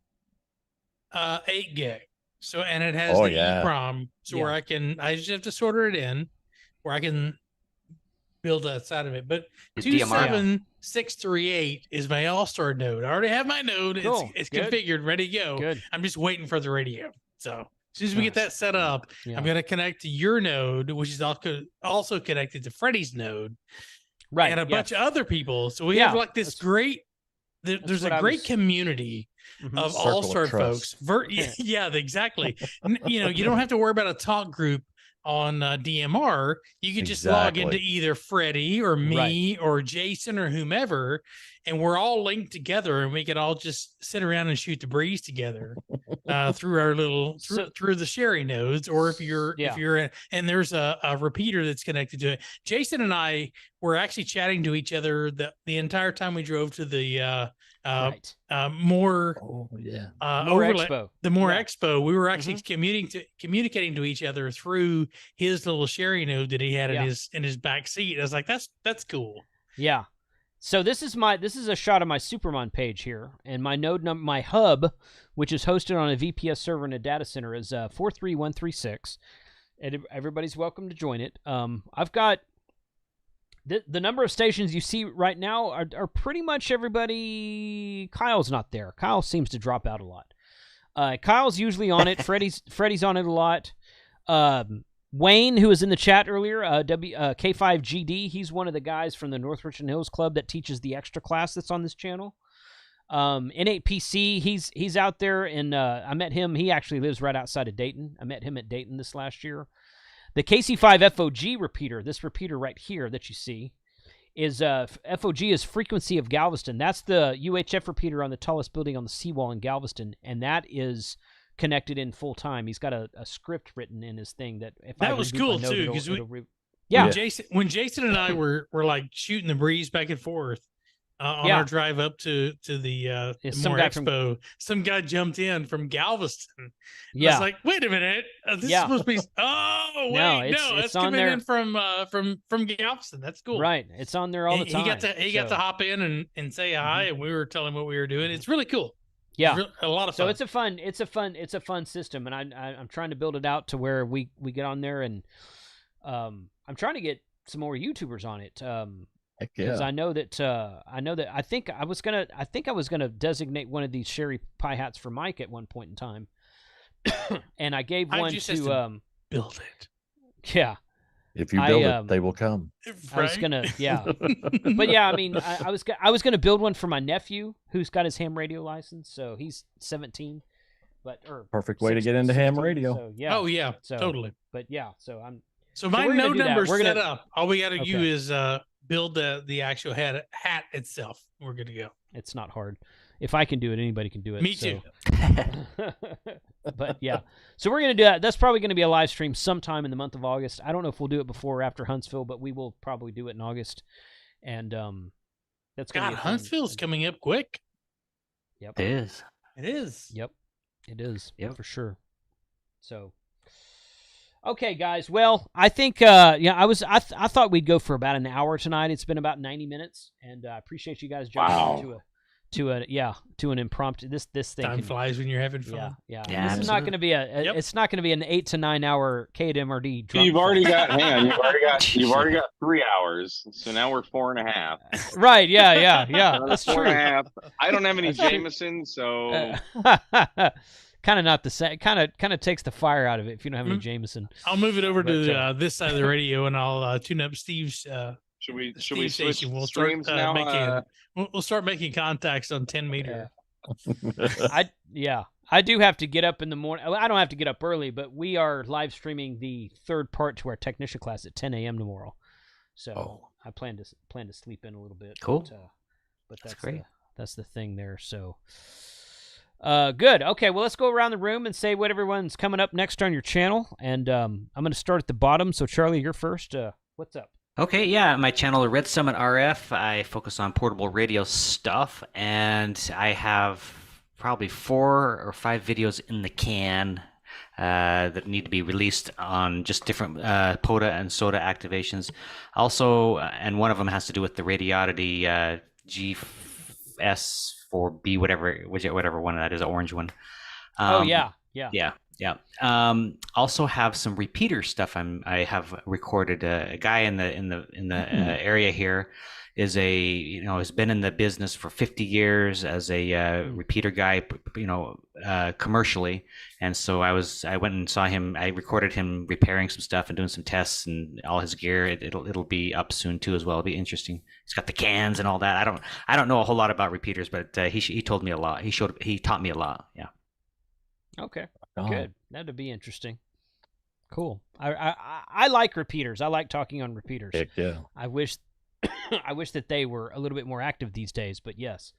[SPEAKER 4] 8 gig. So and it has the EEPROM, so where I just have to solder it in, where I can build outside of it. But 27638 is my All-Star node. I already have my node. Cool. It's configured, ready to go.
[SPEAKER 1] Good.
[SPEAKER 4] I'm just waiting for the radio. So as soon as we get that set up, I'm going to connect to your node, which is also connected to Freddie's node,
[SPEAKER 1] right?
[SPEAKER 4] And a bunch of other people. So we have like this great. There's a great community of all-star folks. Yeah, exactly. You don't have to worry about a talk group on DMR. You could just log into either Freddie or me or Jason or whomever, and we're all linked together, and we could all just sit around and shoot the breeze together through our little through the sharing nodes. Or if you're and there's a repeater that's connected to it. Jason and I were actually chatting to each other the entire time we drove to the More
[SPEAKER 1] Expo.
[SPEAKER 4] The More Expo. We were actually communicating to each other through his little sharing node that he had in his back seat. I was like, that's cool.
[SPEAKER 1] Yeah. So this is a shot of my Superman page here, and my node number, my hub, which is hosted on a VPS server in a data center, is 43136. And everybody's welcome to join it. I've got the number of stations you see right now are pretty much everybody. Kyle's not there. Kyle seems to drop out a lot. Kyle's usually on it. Freddie's on it a lot. Wayne, who was in the chat earlier, K5GD, he's one of the guys from the North Richland Hills Club that teaches the extra class that's on this channel. N8PC, he's out there, and I met him. He actually lives right outside of Dayton. I met him at Dayton this last year. The KC5FOG repeater, this repeater right here that you see, is FOG is frequency of Galveston. That's the UHF repeater on the tallest building on the seawall in Galveston, and that is connected in full time. He's got a script written in his thing that if
[SPEAKER 4] that
[SPEAKER 1] I
[SPEAKER 4] was cool too, because when Jason and I were like shooting the breeze back and forth on our drive up to the More Expo, some guy jumped in from Galveston. I was like, wait a minute, this is supposed to be. Oh wait, it's coming in from Galveston. That's cool.
[SPEAKER 1] Right, it's on there all the time.
[SPEAKER 4] He got to hop in and say hi, and we were telling him what we were doing. It's really cool.
[SPEAKER 1] Yeah,
[SPEAKER 4] a lot of fun.
[SPEAKER 1] So it's a fun system, and I'm trying to build it out to where we get on there, and I'm trying to get some more YouTubers on it. Because I know that I think I was gonna designate one of these Sherry Pie hats for Mike at one point in time, and I gave one to
[SPEAKER 4] build it.
[SPEAKER 1] Yeah.
[SPEAKER 7] If you build it, they will come.
[SPEAKER 1] I was gonna, but I mean, I was gonna build one for my nephew who's got his ham radio license, so he's 17.
[SPEAKER 7] Perfect way to get into ham radio.
[SPEAKER 1] So,
[SPEAKER 4] totally.
[SPEAKER 1] But so
[SPEAKER 4] So my node number's set up. All we got to do is build the actual hat itself. We're good to go.
[SPEAKER 1] It's not hard. If I can do it, anybody can do it.
[SPEAKER 4] Me too.
[SPEAKER 1] But so we're gonna do that. That's probably gonna be a live stream sometime in the month of August. I don't know if we'll do it before or after Huntsville, but we will probably do it in August. And that's gonna be
[SPEAKER 4] Huntsville's coming up quick.
[SPEAKER 1] Yep,
[SPEAKER 5] it is.
[SPEAKER 4] It is.
[SPEAKER 1] Yep, it is. Yep, for sure. So. Okay, guys. Well, I think I thought we'd go for about an hour tonight. It's been about 90 minutes, and I appreciate you guys jumping to an impromptu. This thing
[SPEAKER 4] time flies when you're having fun.
[SPEAKER 1] Yeah. This is not going to be it's not going to be an 8 to 9 hour KMRD.
[SPEAKER 3] You've already got 3 hours, so now we're 4.5.
[SPEAKER 1] Right? Yeah. That's true.
[SPEAKER 3] 4.5. I don't have any Jameson, so.
[SPEAKER 1] Kind of not the same. Kind of takes the fire out of it if you don't have any Jameson.
[SPEAKER 4] I'll move it over to this side of the radio, and I'll tune up Steve's.
[SPEAKER 3] Should we switch
[SPEAKER 4] we'll
[SPEAKER 3] streams
[SPEAKER 4] start,
[SPEAKER 3] now?
[SPEAKER 4] We'll start making contacts on 10 meter.
[SPEAKER 1] I do have to get up in the morning. I don't have to get up early, but we are live streaming the third part to our technician class at 10 a.m. tomorrow. So I plan to sleep in a little bit.
[SPEAKER 5] Cool.
[SPEAKER 1] But
[SPEAKER 5] that's great.
[SPEAKER 1] That's the thing there. So. Good. Okay, well, let's go around the room and say what everyone's coming up next on your channel. And I'm going to start at the bottom. So, Charlie, you're first. What's up?
[SPEAKER 5] Okay, my channel, Red Summit RF, I focus on portable radio stuff. And I have probably 4 or 5 videos in the can that need to be released on just different POTA and SOTA activations. Also, and one of them has to do with the Radioddity GS4B, whatever one that is, an orange one.
[SPEAKER 1] Yeah.
[SPEAKER 5] Yeah. Also have some repeater stuff. I have recorded a guy in the area here has been in the business for 50 years as a repeater guy, commercially. And so I went and saw him. I recorded him repairing some stuff and doing some tests and all his gear. It'll be up soon too as well. It'll be interesting. He's got the cans and all that. I don't know a whole lot about repeaters, but he told me a lot. He taught me a lot. Yeah.
[SPEAKER 1] Okay. Good. That'd be interesting. Cool. I like repeaters. I like talking on repeaters.
[SPEAKER 7] Heck yeah.
[SPEAKER 1] I wish that they were a little bit more active these days, but yes,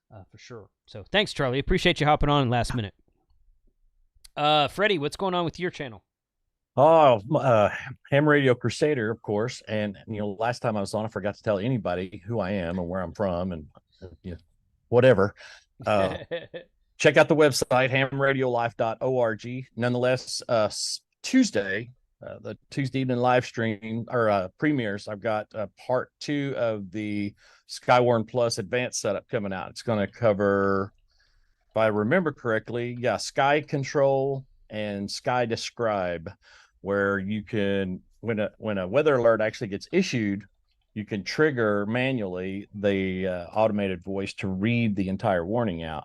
[SPEAKER 1] for sure. So thanks, Charlie. Appreciate you hopping on last minute. Freddie, what's going on with your channel?
[SPEAKER 6] Oh, Ham Radio Crusader, of course. And last time I was on, I forgot to tell anybody who I am and where I'm from and whatever. Check out the website, hamradiolife.org. Nonetheless, Tuesday, the Tuesday evening live stream or premieres, I've got part 2 of the Skywarn Plus advanced setup coming out. It's going to cover, if I remember correctly, Sky Control and Sky Describe, where you can, when a weather alert actually gets issued, you can trigger manually the automated voice to read the entire warning out.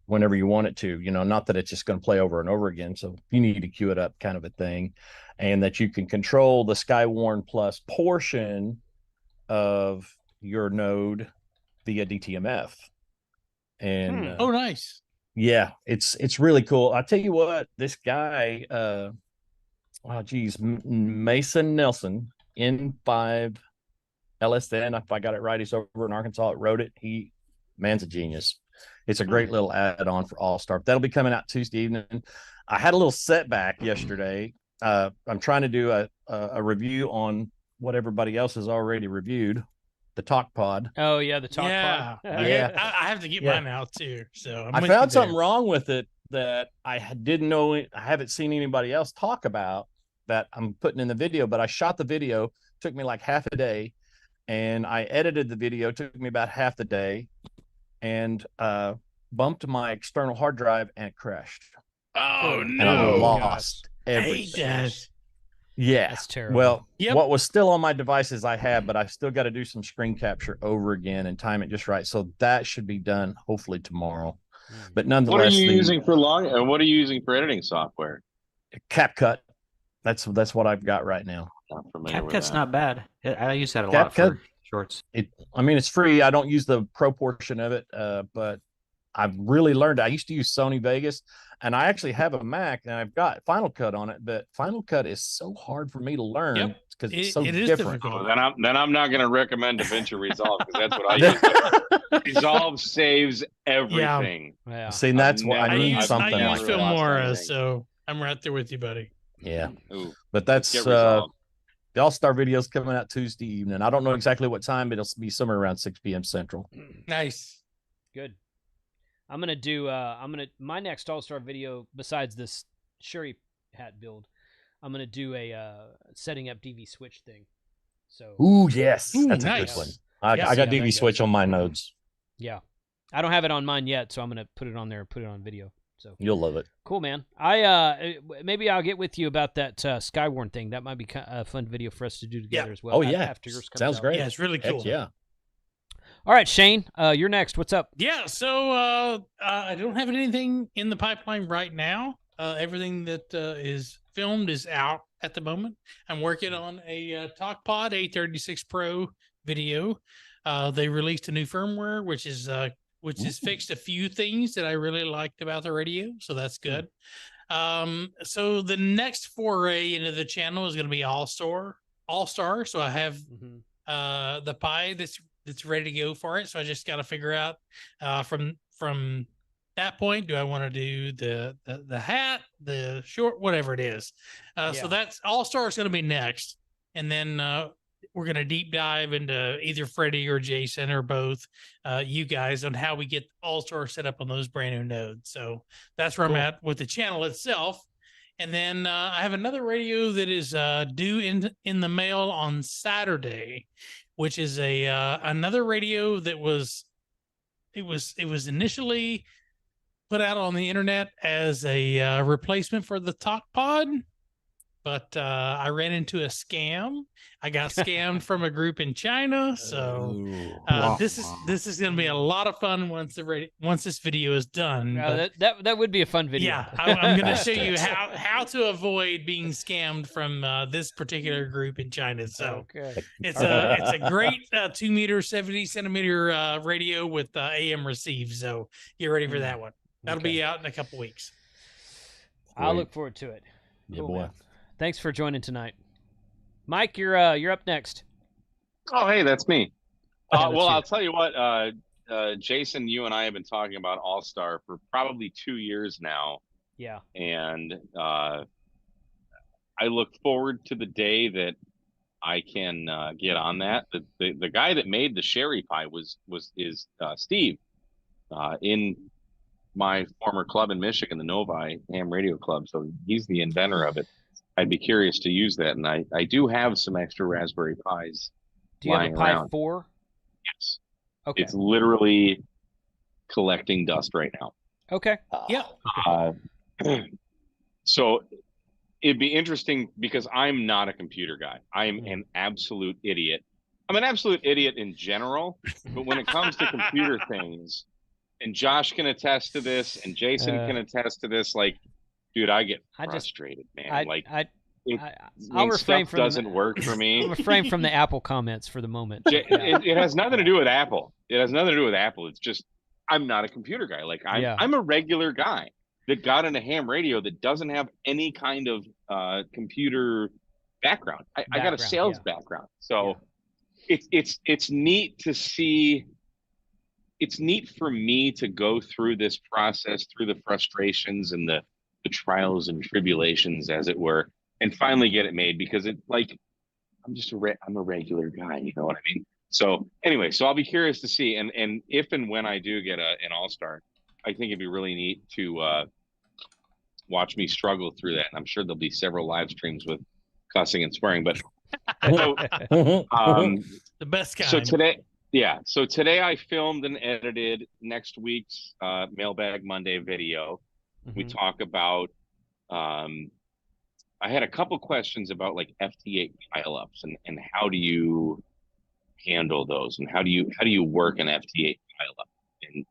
[SPEAKER 6] Whenever you want it to, not that it's just going to play over and over again. So you need to queue it up, kind of a thing, and that you can control the Skywarn Plus portion of your node via DTMF. And
[SPEAKER 4] oh, nice.
[SPEAKER 6] Yeah, it's really cool. I tell you what, this guy, Mason Nelson, N5 LSN, if I got it right, he's over in Arkansas. Wrote it. Man's a genius. It's a great little add-on for All-Star. That'll be coming out Tuesday evening. I had a little setback yesterday. I'm trying to do a review on what everybody else has already reviewed, the Talk Pod.
[SPEAKER 1] Oh yeah, the Talk Pod.
[SPEAKER 6] Yeah,
[SPEAKER 4] I have to get mine out too. So
[SPEAKER 6] I found something wrong with it that I didn't know. I haven't seen anybody else talk about that I'm putting in the video. But I shot the video. Took me like half a day, and I edited the video. Took me about half the day. And bumped my external hard drive and it crashed.
[SPEAKER 4] Oh no!
[SPEAKER 6] And I lost everything. Yeah,
[SPEAKER 1] that's terrible.
[SPEAKER 6] Well, what was still on my devices I had, but I still got to do some screen capture over again and time it just right. So that should be done hopefully tomorrow. But nonetheless,
[SPEAKER 3] what are you using for what are you using for editing software?
[SPEAKER 6] CapCut. That's what I've got right now.
[SPEAKER 5] CapCut's not bad. I use that a lot for shorts.
[SPEAKER 6] It's free. I don't use the pro portion of it, but I've really learned. I used to use Sony Vegas, and I actually have a Mac, and I've got Final Cut on it. But Final Cut is so hard for me to learn because it's so different.
[SPEAKER 3] Oh, then I'm not going to recommend DaVinci Resolve because that's what I use. Resolve saves everything.
[SPEAKER 6] Yeah. See, that's why I need something.
[SPEAKER 4] I use Filmora, so I'm right there with you, buddy.
[SPEAKER 6] Yeah, but that's the All-Star video's coming out Tuesday evening. I don't know exactly what time, but it'll be somewhere around 6 p.m. Central.
[SPEAKER 4] Nice.
[SPEAKER 1] Good. I'm going to do my next All-Star video, besides this Sherry hat build, I'm going to do a setting up DV switch thing. So.
[SPEAKER 6] Ooh, yes. That's a good one. I got DV switch on my nodes.
[SPEAKER 1] Yeah. I don't have it on mine yet, so I'm going to put it on there and put it on video. So
[SPEAKER 6] you'll love it.
[SPEAKER 1] Cool, man. Maybe I'll get with you about that Skywarn thing. That might be a fun video for us to do together as well.
[SPEAKER 6] Oh yeah,
[SPEAKER 1] after yours comes
[SPEAKER 6] sounds
[SPEAKER 1] out.
[SPEAKER 6] great.
[SPEAKER 4] Yeah, it's really cool.
[SPEAKER 6] Heck yeah.
[SPEAKER 1] All right, Shane, you're next. What's up?
[SPEAKER 4] Yeah, so I don't have anything in the pipeline right now. Everything that is filmed is out at the moment. I'm working on a TalkPod A36 Pro video. They released a new firmware, which has fixed a few things that I really liked about the radio, so that's good. So the next foray into the channel is going to be All-Star. So I have the Pi that's ready to go for it. So I just got to figure out from that point, do I want to do the hat, the short, whatever it is. So that's All-Star is going to be next, and then we're going to deep dive into either Freddie or Jason or both you guys on how we get All-Star set up on those brand new nodes. So that's where I'm at with the channel itself. And then I have another radio that is due in the mail on Saturday, which is another radio that was initially put out on the internet as a replacement for the Talk Pod. But I ran into a scam. I got scammed from a group in China. So this is going to be a lot of fun once this video is done.
[SPEAKER 1] That would be a fun video.
[SPEAKER 4] Yeah, I'm going to show you how to avoid being scammed from this particular group in China. So it's a great 2 meter, 70 centimeter radio with AM receive. So get ready for that one. That'll be out in a couple weeks.
[SPEAKER 1] I'll look forward to it.
[SPEAKER 7] Yeah, cool, boy. Man.
[SPEAKER 1] Thanks for joining tonight, Mike. You're up next.
[SPEAKER 3] Oh, hey, that's me. Well, I'll tell you what, Jason, you and I have been talking about All-Star for probably 2 years now.
[SPEAKER 1] Yeah.
[SPEAKER 3] And I look forward to the day that I can get on that. The guy that made the sherry pie is Steve in my former club in Michigan, the Novi Ham Radio Club. So he's the inventor of it. I'd be curious to use that, and I do have some extra Raspberry Pis.
[SPEAKER 1] Do you have a Pi
[SPEAKER 3] around.
[SPEAKER 1] 4?
[SPEAKER 3] Yes.
[SPEAKER 1] Okay.
[SPEAKER 3] It's literally collecting dust right now.
[SPEAKER 1] Okay. Yeah.
[SPEAKER 3] So it'd be interesting because I'm not a computer guy. I'm an absolute idiot. I'm an absolute idiot in general, but when it comes to computer things, and Josh can attest to this, and Jason can attest to this, like, dude, I get frustrated, man. I'll refrain from doesn't work for me.
[SPEAKER 1] I'll refrain from the Apple comments for the moment.
[SPEAKER 3] It has nothing to do with Apple. It has nothing to do with Apple. It's just I'm not a computer guy. Like I'm a regular guy that got into ham radio that doesn't have any kind of computer background. I got a sales background, so it's neat to see. It's neat for me to go through this process, through the frustrations and the trials and tribulations, as it were, and finally get it made, because it I'm a regular guy, you know what I mean? So anyway, so I'll be curious to see, and if and when I do get an All-Star, I think it'd be really neat to watch me struggle through that. And I'm sure there'll be several live streams with cussing and swearing, but so,
[SPEAKER 4] the best kind.
[SPEAKER 3] So today I filmed and edited next week's Mailbag Monday video. Mm-hmm. We talk about, I had a couple questions about like FT8 pileups and how do you handle those, and how do you work an FT8 pileup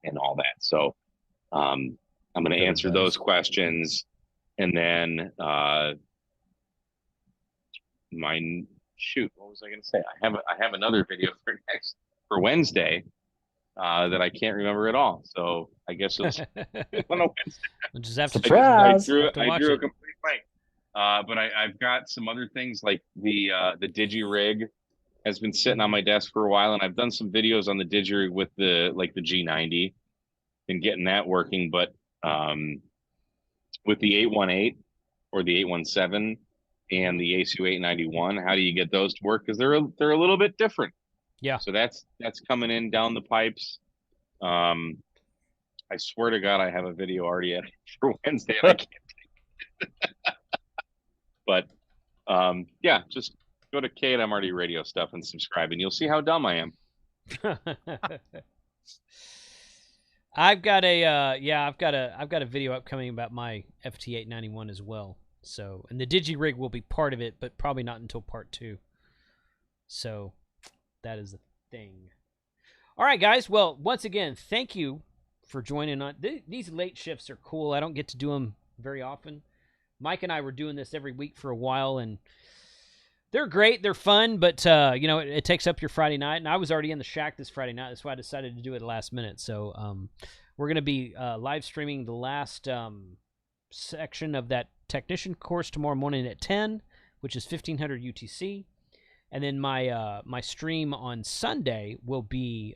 [SPEAKER 3] and all that. So I'm going to answer those questions, and then what was I going to say? I have another video for Wednesday that I can't remember at all. So I guess it's on a Wednesday.
[SPEAKER 1] We'll just have to
[SPEAKER 7] surprise.
[SPEAKER 3] I drew a complete blank. But I've got some other things, like the DigiRig has been sitting on my desk for a while, and I've done some videos on the DigiRig with the G90 and getting that working. But with the 818 or the 817 and the ASU 891, how do you get those to work? Because they're a little bit different.
[SPEAKER 1] Yeah.
[SPEAKER 3] So that's coming in down the pipes. I swear to God, I have a video already edited for Wednesday, and I can't take it. But yeah, just go to K&MRD Radio Stuff and subscribe, and you'll see how dumb I am.
[SPEAKER 1] I've got a video upcoming about my FT891 as well. So, and the DigiRig will be part of it, but probably not until part 2. So that is the thing. All right, guys. Well, once again, thank you for joining on. These late shifts are cool. I don't get to do them very often. Mike and I were doing this every week for a while, and they're great. They're fun, but it takes up your Friday night. And I was already in the shack this Friday night. That's why I decided to do it last minute. So we're going to be live streaming the last section of that technician course tomorrow morning at 10, which is 1500 UTC. And then my stream on Sunday will be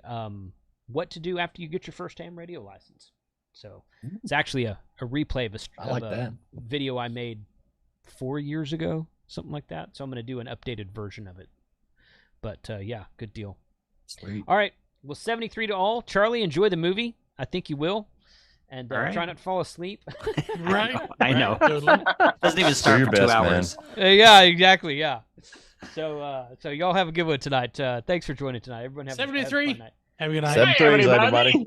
[SPEAKER 1] what to do after you get your first ham radio license. So it's actually a replay of a video I made 4 years ago, something like that. So I'm going to do an updated version of it. But yeah, good deal.
[SPEAKER 7] Sweet.
[SPEAKER 1] All right. Well, 73 to all. Charlie, enjoy the movie. I think you will. And try not to fall asleep.
[SPEAKER 4] Right.
[SPEAKER 5] I know. Doesn't even start for 2 hours.
[SPEAKER 1] Yeah, exactly. Yeah. So y'all have a good one tonight. Thanks for joining tonight. Everyone have
[SPEAKER 4] 73.
[SPEAKER 1] a fun night.
[SPEAKER 4] Have a good night.
[SPEAKER 7] 73, everybody.